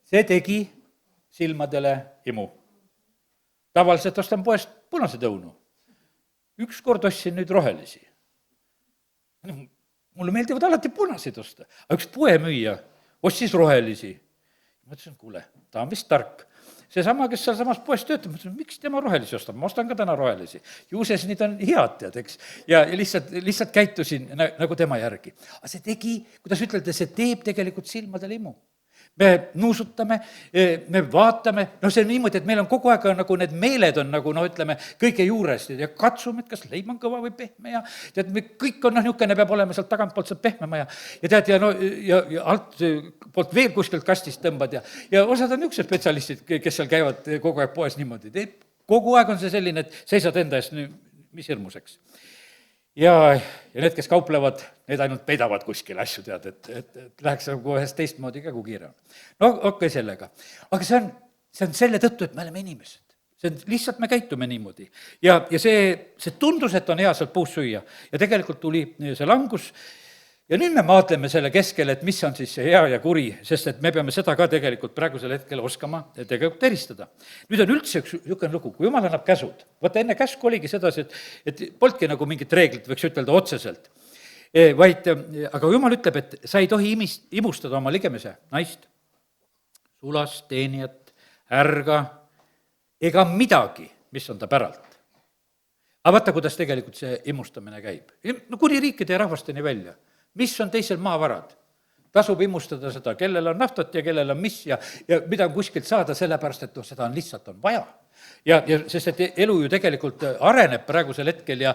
see tegi silmadele himu. Tavaliselt ostan poest punased õunu. Ükskord ostsin nüüd rohelisi. Mulle meeldivad alati punaseid osta, aga üks poemüüja ostis rohelisi. Ma ütlesin, kuule, ta on vist tark. Seesama, kes seal samas poes töötab, ma ütlesin, miks tema rohelisi ostab, ma ostan ka täna rohelisi. Ju sees need on head, tead, eks. Ja lihtsalt käitusin nagu tema järgi. Aga see tegi, kuidas ütelda, see teeb tegelikult silmadele imu. Me nuusutame, me vaatame, see on niimoodi, et meil on kogu aeg nagu need meeled on nagu, ütleme, kõige juures ja katsume, et kas leib on kõva või pehme ja tead, me kõik on, niisugune peab olema sealt tagantpoolt sealt pehmema ja tead, ja alt poolt veel kuskilt kastist tõmbad ja osad on niisugused spetsialistid, kes seal käivad kogu aeg poes niimoodi. Kogu aeg on see selline, et seisad enda eest, mis hirmuseks. Ja need, kes kauplevad, need ainult peidavad kuskil asju, tead, et läheks nagu ühest teistmoodi ka, kui kiire on. Okei sellega. Aga see on selle tõttu, et me oleme inimesed. See on, lihtsalt me käitume niimoodi. Ja see tundus, et on hea sealt puust süüa. Ja tegelikult tuli see langus. Ja nüüd me maadleme selle keskel, et mis on siis see hea ja kuri, sest et me peame seda ka tegelikult praegusel hetkel oskama tegelikult eristada. Nüüd on üldse üks niisugune lugu, kui Jumal annab käsud. Vaata, enne käsku oligi sedasi, et polnudki nagu mingit reeglit, võiks ütelda otseselt. Aga Jumal ütleb, et sa ei tohi imustada oma ligemise naist, sulast, teenijat, ärga, ega midagi, mis on ta päralt. Aga vaata, kuidas tegelikult see imustamine käib. No kuni riikide ja rahvasteni välja. Mis on teisel maavarad? Tasub imustada seda, kellel on naftat ja kellel on mis ja mida on kuskilt saada, sellepärast, et seda on lihtsalt on vaja. Ja sest et elu ju tegelikult areneb praegusel hetkel ja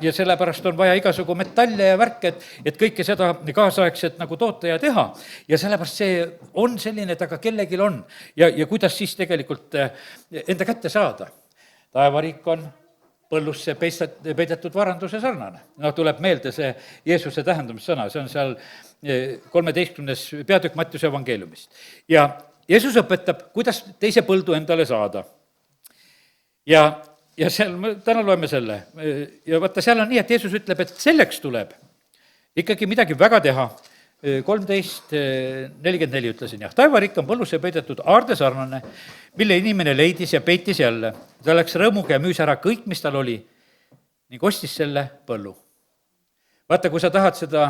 sellepärast on vaja igasugu metalle ja värke, et kõike seda kaasaegset nagu toota ja teha. Ja sellepärast see on selline, et aga kellegil on ja kuidas siis tegelikult enda kätte saada. Taevariik on põllusse peidetud varanduse sarnane. Tuleb meelde see Jeesuse tähendamissõna, see on seal 13. peatükk Mattiuse evangeeliumist. Ja Jeesus õpetab, kuidas teise põldu endale saada. Ja seal, täna loeme selle. Ja vaata, seal on nii, et Jeesus ütleb, et selleks tuleb ikkagi midagi väga teha. 13.44 ütlesin, jah. Taevariik on põllusse peidetud aarde sarnane, mille inimene leidis ja peitis jälle. Ta läks rõõmuga ja müüs ära kõik, mis tal oli, ning ostis selle põllu. Vaata, kui sa tahad seda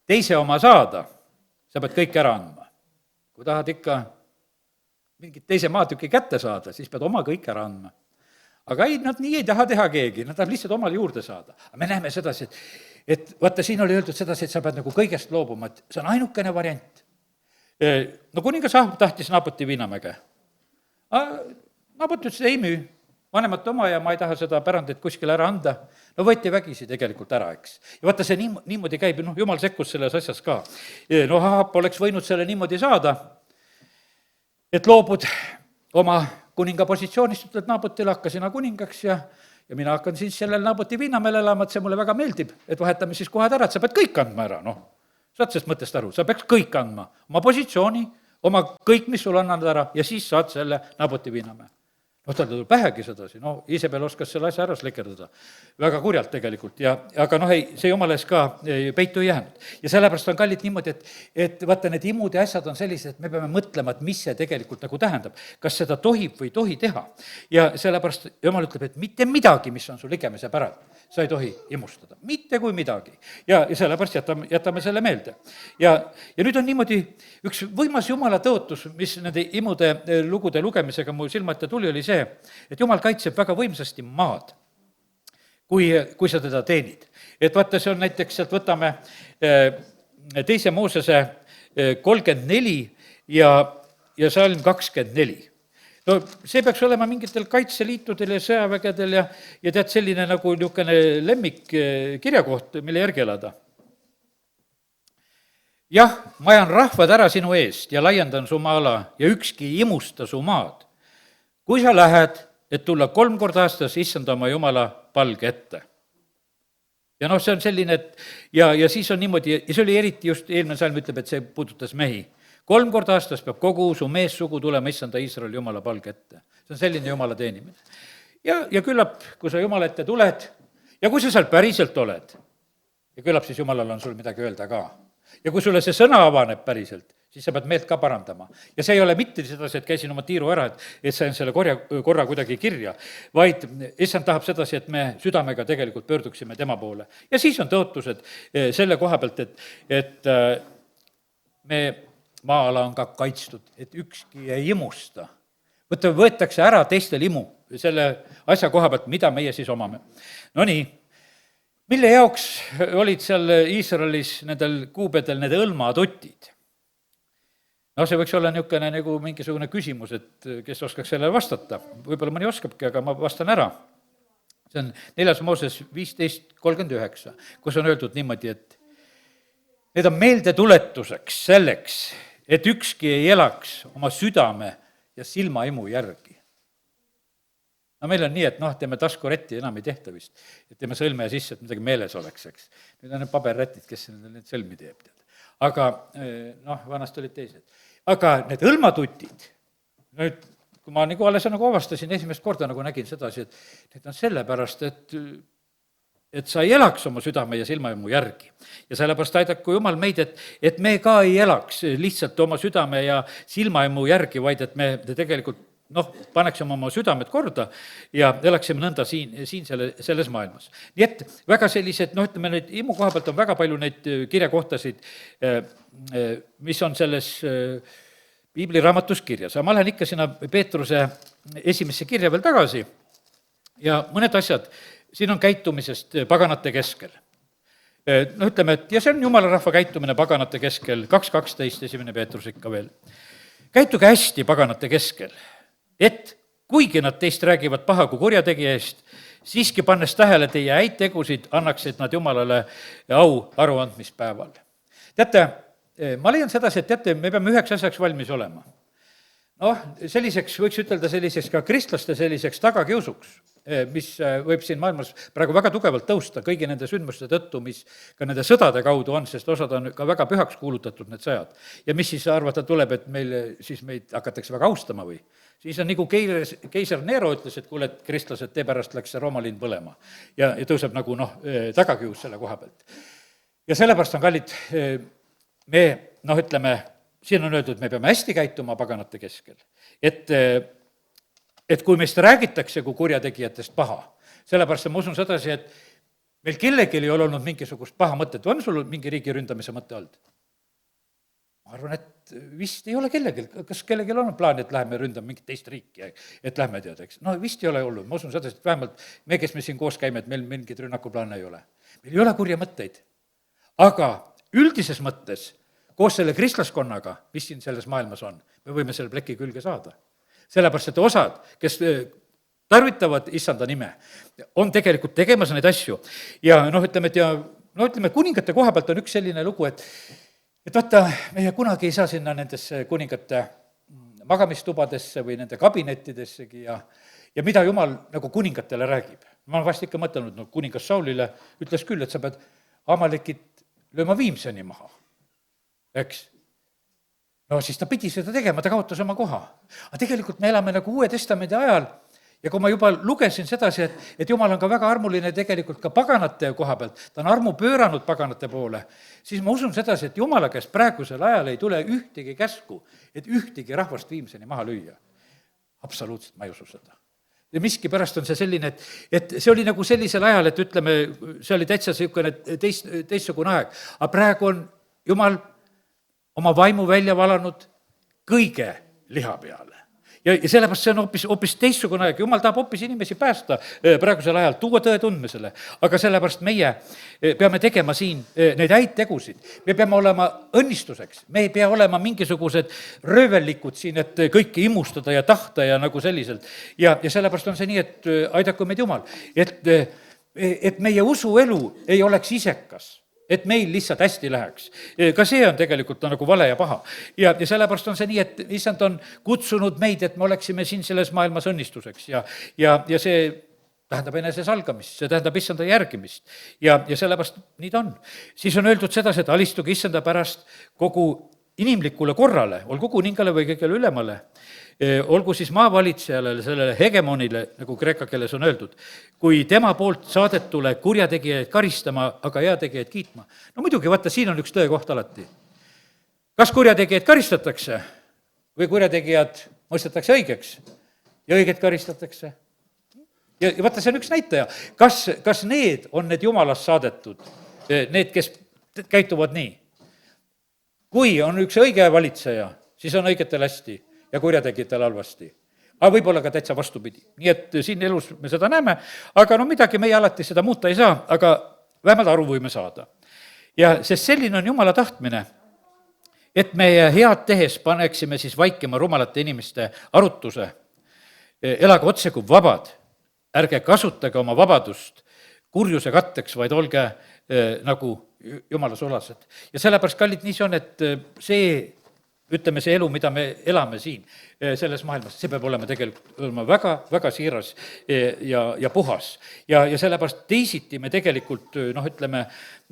teise oma saada, sa pead kõik ära andma. Kui tahad ikka mingit teise maatüki kätte saada, siis pead oma kõik ära andma. Aga ei, nad nii ei taha teha keegi, nad tahab lihtsalt omale juurde saada. Aga me näeme sedasi, et vaata, siin oli öeldud sedasi, et sa pead nagu kõigest loobuma, et see on ainukene variant. No kuningas Ahab tahtis Naaboti viinamäge. Naabot ütles, ei müü, vanemat oma ja ma ei taha seda pärandit kuskile ära anda. No võeti vägisi tegelikult ära, eks. Ja vaata, see niimoodi käib, Jumal sekkus selles asjas ka. No Ahab oleks võinud selle niimoodi saada, et loobud oma kuninga positsioonist, ütled Naabotile, hakka sina kuningaks ja mina hakkan siis sellel Naaboti viinamäel elama, et see mulle väga meeldib, et vahetame siis kohad ära, et sa pead kõik andma ära, saad sellest mõttest aru, sa peaks kõik andma, oma positsiooni, oma kõik, mis sul annad ära ja siis saad selle Naaboti viinamäe. Tal tuleb pähegi sedasi, Iisabel oskas selle asja ära slikerdada. Väga kurjalt tegelikult aga ei, see Jumala ees ka peitu ei jäänud. Ja sellepärast on kallid niimoodi, et vaata, need imud ja asjad on sellised, et me peame mõtlema, et mis see tegelikult nagu tähendab. Kas seda tohib või ei tohi teha. Ja sellepärast Jumal ütleb, et mitte midagi, mis on su ligemise päralt, sa ei tohi imustada. Mitte kui midagi. Ja sellepärast jätame selle meelde. Ja nüüd on niimoodi üks võimas Jumala tõotus, mis nende imude lugude lugemisega mu silma ette tuli, oli see, et Jumal kaitseb väga võimsasti maad, kui sa teda teenid. Et vaata, see on näiteks, sealt võtame 2. Moosese 34 ja salm 24. No see peaks olema mingitel kaitseliitudel ja sõjavägedel ja tead selline nagu niisugune lemmik kirjakoht, mille järgi elada. Jah, ma ajan rahvad ära sinu eest ja laiendan su maa-ala ja ükski ei imusta su maad. Kui sa lähed, et tulla 3 korda aastas issanda oma Jumala palge ette. Ja see on selline, et ja siis on niimoodi, ja see oli eriti just, eelmine salm ütleb, et see puudutas mehi. 3 korda aastas peab kogu su meessugu tulema issanda Iisraeli Jumala palge ette. See on selline Jumala teenimine. Ja küllap, kui sa Jumala ette tuled ja kui sa seal päriselt oled, ja küllap siis Jumalal on sul midagi öelda ka. Ja kui sulle see sõna avaneb päriselt, siis sa pead meelt ka parandama. Ja see ei ole mitte sedasi, et käisin oma tiiru ära, et sain selle korra kuidagi kirja, vaid issand tahab sedasi, et me südamega tegelikult pöörduksime tema poole. Ja siis on tõotused selle koha pealt, et me maa-ala on ka kaitstud, et ükski ei imusta. Võetakse ära teistel imu selle asja koha pealt, mida meie siis omame. No nii. Mille jaoks olid seal Iisraelis nendel kuubedel need õlmatutid? See võiks olla niisugune nagu mingisugune küsimus, et kes oskaks sellele vastata. Võib-olla mõni oskabki, aga ma vastan ära. See on 4. Mooses 15.39, kus on öeldud niimoodi, et need on meeldetuletuseks selleks, et ükski ei elaks oma südame ja silmaimu järgi. Meil on nii, et teeme taskurätti, enam ei tehta vist. Et teeme sõlme ja sisse, et midagi meeles oleks, eks. Nüüd on need paberrätid, kes need sõlmi teeb. Aga vanast olid teised. Aga need õlmatutid, nüüd, kui ma nagu alles nagu avastasin, esimest korda nagu nägin sedasi, et need on sellepärast, et sa ei elaks oma südame ja silmaimu järgi. Ja sellepärast aidaku Jumal meid, et me ka ei elaks lihtsalt oma südame ja silmaimu järgi, vaid et me tegelikult paneksime oma südamed korda ja elaksime nõnda siin selles maailmas. Nii et väga sellised, ütleme neid imu koha pealt on väga palju neid kirjakohtasid, mis on selles piibliraamatus kirjas. Aga ma lähen ikka sinna Peetruse esimesse kirja veel tagasi ja mõned asjad, siin on käitumisest paganate keskel. Ütleme, et ja see on jumala rahva käitumine paganate keskel, 2.12, esimene Peetrus ikka veel. Käituge hästi paganate keskel, et kuigi nad teist räägivad paha kui kurjategija eest, siiski pannes tähele teie häid tegusid, annaksid nad Jumalale au aruandmispäeval. Teate, ma leian sedasi, et teate, me peame üheks asjaks valmis olema. Selliseks, võiks ütelda selliseks ka kristlaste selliseks tagakiusuks, mis võib siin maailmas praegu väga tugevalt tõusta kõigi nende sündmuste tõttu, mis ka nende sõdade kaudu on, sest osad on ka väga pühaks kuulutatud need sõjad. Ja mis siis arvata tuleb, et meid hakatakse väga austama või? Siis on nagu keiser Nero ütles, et kuule, et kristlased, tee pärast läks see Rooma linn põlema. Ja tõuseb nagu tagakius selle koha pealt. Ja sellepärast on kallid, me ütleme, siin on öeldud, et me peame hästi käituma paganate keskel. Et kui meist räägitakse kui kurjategijatest paha, sellepärast ma usun sedasi, et meil kellelgi ei ole olnud mingisugust paha mõtet. On sul mingi riigi ründamise mõte olnud? Ma arvan, et vist ei ole kellelgi. Kas kellelgi on plaan, et läheme ründame mingit teist riiki, et lähme teada, eks? Vist ei ole olnud. Ma usun sedasi, et vähemalt me, kes me siin koos käime, et meil mingid rünnakuplaane ei ole. Meil ei ole kurja mõtteid. Aga üldises mõttes koos selle kristlaskonnaga, mis siin selles maailmas on, me võime selle pleki külge saada. Sellepärast, et osad, kes tarvitavad issanda nime, on tegelikult tegemas neid asju. Ja ütleme, kuningate koha pealt on üks selline lugu, et vaata, meie kunagi ei saa sinna nendesse kuningate magamistubadesse või nende kabinettidessegi ja mida Jumal nagu kuningatele räägib. Ma olen vast ikka mõtelnud, kuningas Saulile ütles küll, et sa pead Amalekit lööma viimseni maha. Eks? Siis ta pidi seda tegema, ta kaotas oma koha. Aga tegelikult me elame nagu Uue Testamendi ajal ja kui ma juba lugesin sedasi, et Jumal on ka väga armuline tegelikult ka paganate koha pealt, ta on armu pööranud paganate poole, siis ma usun sedasi, et Jumala käest praegusel ajal ei tule ühtegi käsku, et ühtegi rahvast viimseni maha lüüa. Absoluutselt ma ei usu seda. Ja miski pärast on see selline, et see oli nagu sellisel ajal, et ütleme, see oli täitsa selline teistsugune aeg, aga praegu on Jumal oma vaimu välja valanud kõige liha peale. Ja sellepärast see on hoopis teistsugune aeg. Jumal tahab hoopis inimesi päästa praegusel ajal, tuua tõe tundmisele. Aga sellepärast meie peame tegema siin neid häid tegusid. Me peame olema õnnistuseks. Me ei pea olema mingisugused röövellikud siin, et kõike imustada ja tahta ja nagu selliselt. Ja sellepärast on see nii, et aidaku meid Jumal. Et meie usuelu ei oleks isekas. Et meil lihtsalt hästi läheks. Ka see on tegelikult nagu vale ja paha. Ja sellepärast on see nii, et issand on kutsunud meid, et me oleksime siin selles maailmas õnnistuseks. Ja see tähendab enese salgamist, see tähendab issanda järgimist. Ja sellepärast nii ta on. Siis on öeldud sedasi, et alistuge issanda pärast kogu inimlikule korrale, olgu kuningale või kõigele ülemale, olgu siis maavalitsejale, sellele hegemonile, nagu kreeka keeles on öeldud, kui tema poolt saadetule kurjategijaid karistama, aga heategijaid kiitma. Muidugi, vaata, siin on üks tõe koht alati. Kas kurjategijaid karistatakse või kurjategijad mõistetakse õigeks ja õiget karistatakse? Ja vaata, see on üks näitaja. Kas need on need jumalast saadetud, need, kes käituvad nii? Kui on üks õige valitseja, siis on õigetel hästi ja kurjategijatel halvasti. Aga võib-olla ka täitsa vastupidi. Nii et siin elus me seda näeme, aga midagi meie alati seda muuta ei saa, aga vähemalt aru võime saada. Ja sest selline on Jumala tahtmine, et meie head tehes paneksime siis vaikima rumalate inimeste arutuse. Elage otse kui vabad, ärge kasutage oma vabadust kurjuse katteks, vaid olge nagu Jumala sulased. Ja sellepärast, kallid, nii see on, et ütleme, see elu, mida me elame siin selles maailmas, see peab olema tegelikult olema väga, väga siiras ja puhas. Ja sellepärast teisiti me tegelikult, ütleme,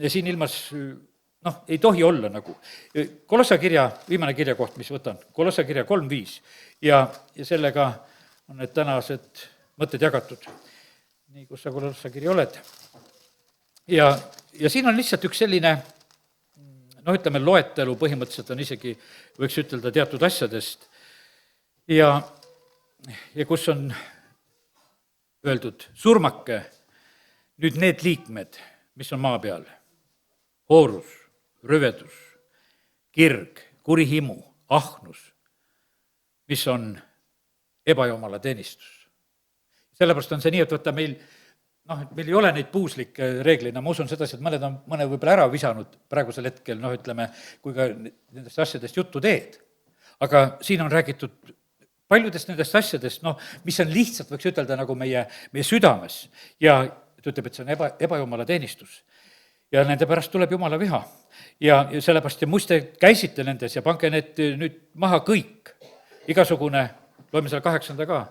siin ilmas noh, ei tohi olla nagu. Kolossa kirja, viimane kirjakoht, mis võtan, Kolossa kirja 3.5 ja sellega on need tänased mõtted jagatud. Nii, kus sa Kolossa kiri oled. Ja siin on lihtsalt üks selline, noh, ütleme, loetelu põhimõtteliselt on isegi, võiks ütelda, teatud asjadest ja kus on öeldud, surmake nüüd need liikmed, mis on maa peal, hoorus, rüvedus, kirg, kuri himu, ahnus, mis on ebajumala teenistus. Sellepärast on see nii, et võtta meil, noh, et meil ei ole neid puuslikke reeglina, ma usun sedasi, et mõne võib-olla ära visanud praegusel hetkel, noh, ütleme, kui ka nendest asjadest juttu teed. Aga siin on räägitud paljudest nendest asjadest, noh, mis on lihtsalt, võiks ütelda, nagu meie südames ja ta ütleb, et see on ebajumala teenistus. Ja nende pärast tuleb jumala viha. Ja sellepärast, ja muiste käisite nendes ja pange need nüüd maha kõik. Igasugune, loeme seal 8. ka,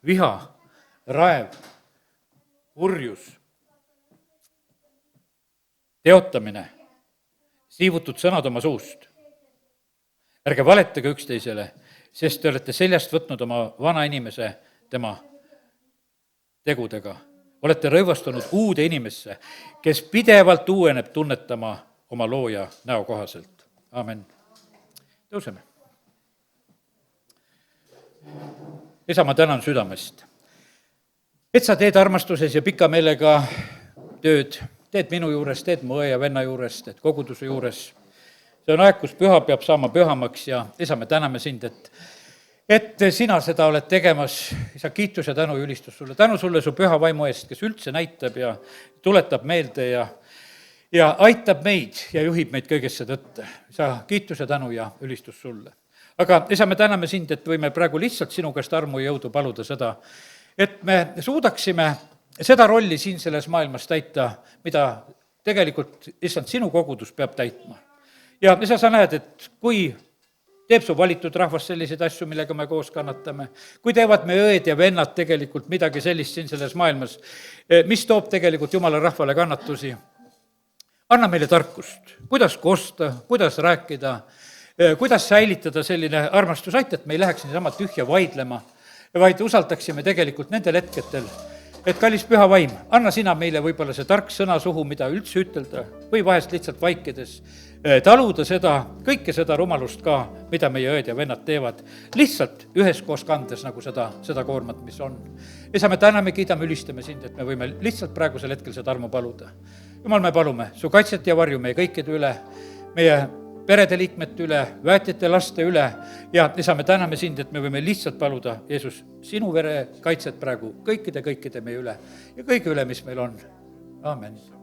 viha, raev, urjus, teotamine, siivutud sõnad oma suust. Ärge valetage üksteisele, sest te olete seljast võtnud oma vana inimese tema tegudega. Olete rõivastunud uude inimesse, kes pidevalt uueneb tunnetama oma looja näo kohaselt. Aamen. Tõuseme. Isa, ma tänan südamest, et sa teed armastuses ja pika meelega tööd, teed minu juures, teed mu õe ja venna juures, teed koguduse juures. See on aeg, kus püha peab saama pühamaks ja isa, me täname sind, et sina seda oled tegemas. Isa, kiitus ja tänu ja ülistus sulle. Tänu sulle su püha vaimu eest, kes üldse näitab ja tuletab meelde ja aitab meid ja juhib meid kõigesse tõtte. Isa, kiitus ja tänu ja ülistus sulle. Aga isa, me täname sind, et võime praegu lihtsalt sinu käest armu ja jõudu paluda seda, et me suudaksime seda rolli siin selles maailmas täita, mida tegelikult issand sinu kogudus peab täitma. Ja isa, sa näed, et kui teeb su valitud rahvas selliseid asju, millega me koos kannatame, kui teevad me õed ja vennad tegelikult midagi sellist siin selles maailmas, mis toob tegelikult jumala rahvale kannatusi, anna meile tarkust, kuidas kosta, kuidas rääkida, kuidas säilitada selline armastus, aita, et me ei läheks niisama tühja vaidlema, vaid usaldaksime tegelikult nendel hetketel, et kallis püha vaim, anna sina meile võib-olla see tark sõna suhu, mida üldse ütelda või vahest lihtsalt vaikides taluda seda, kõike seda rumalust ka, mida meie õed ja vennad teevad, lihtsalt üheskoos kandes nagu seda koormat, mis on. Isa, me täname, kiidame, ülistame sind, et me võime lihtsalt praegusel hetkel seda armu paluda. Jumal, me palume su kaitset ja varju meie kõikide üle, meie perede liikmete üle, väetjate laste üle ja isa, me täname sind, et me võime lihtsalt paluda, Jeesus, sinu vere kaitset praegu kõikide meie üle ja kõige üle, mis meil on. Aamen.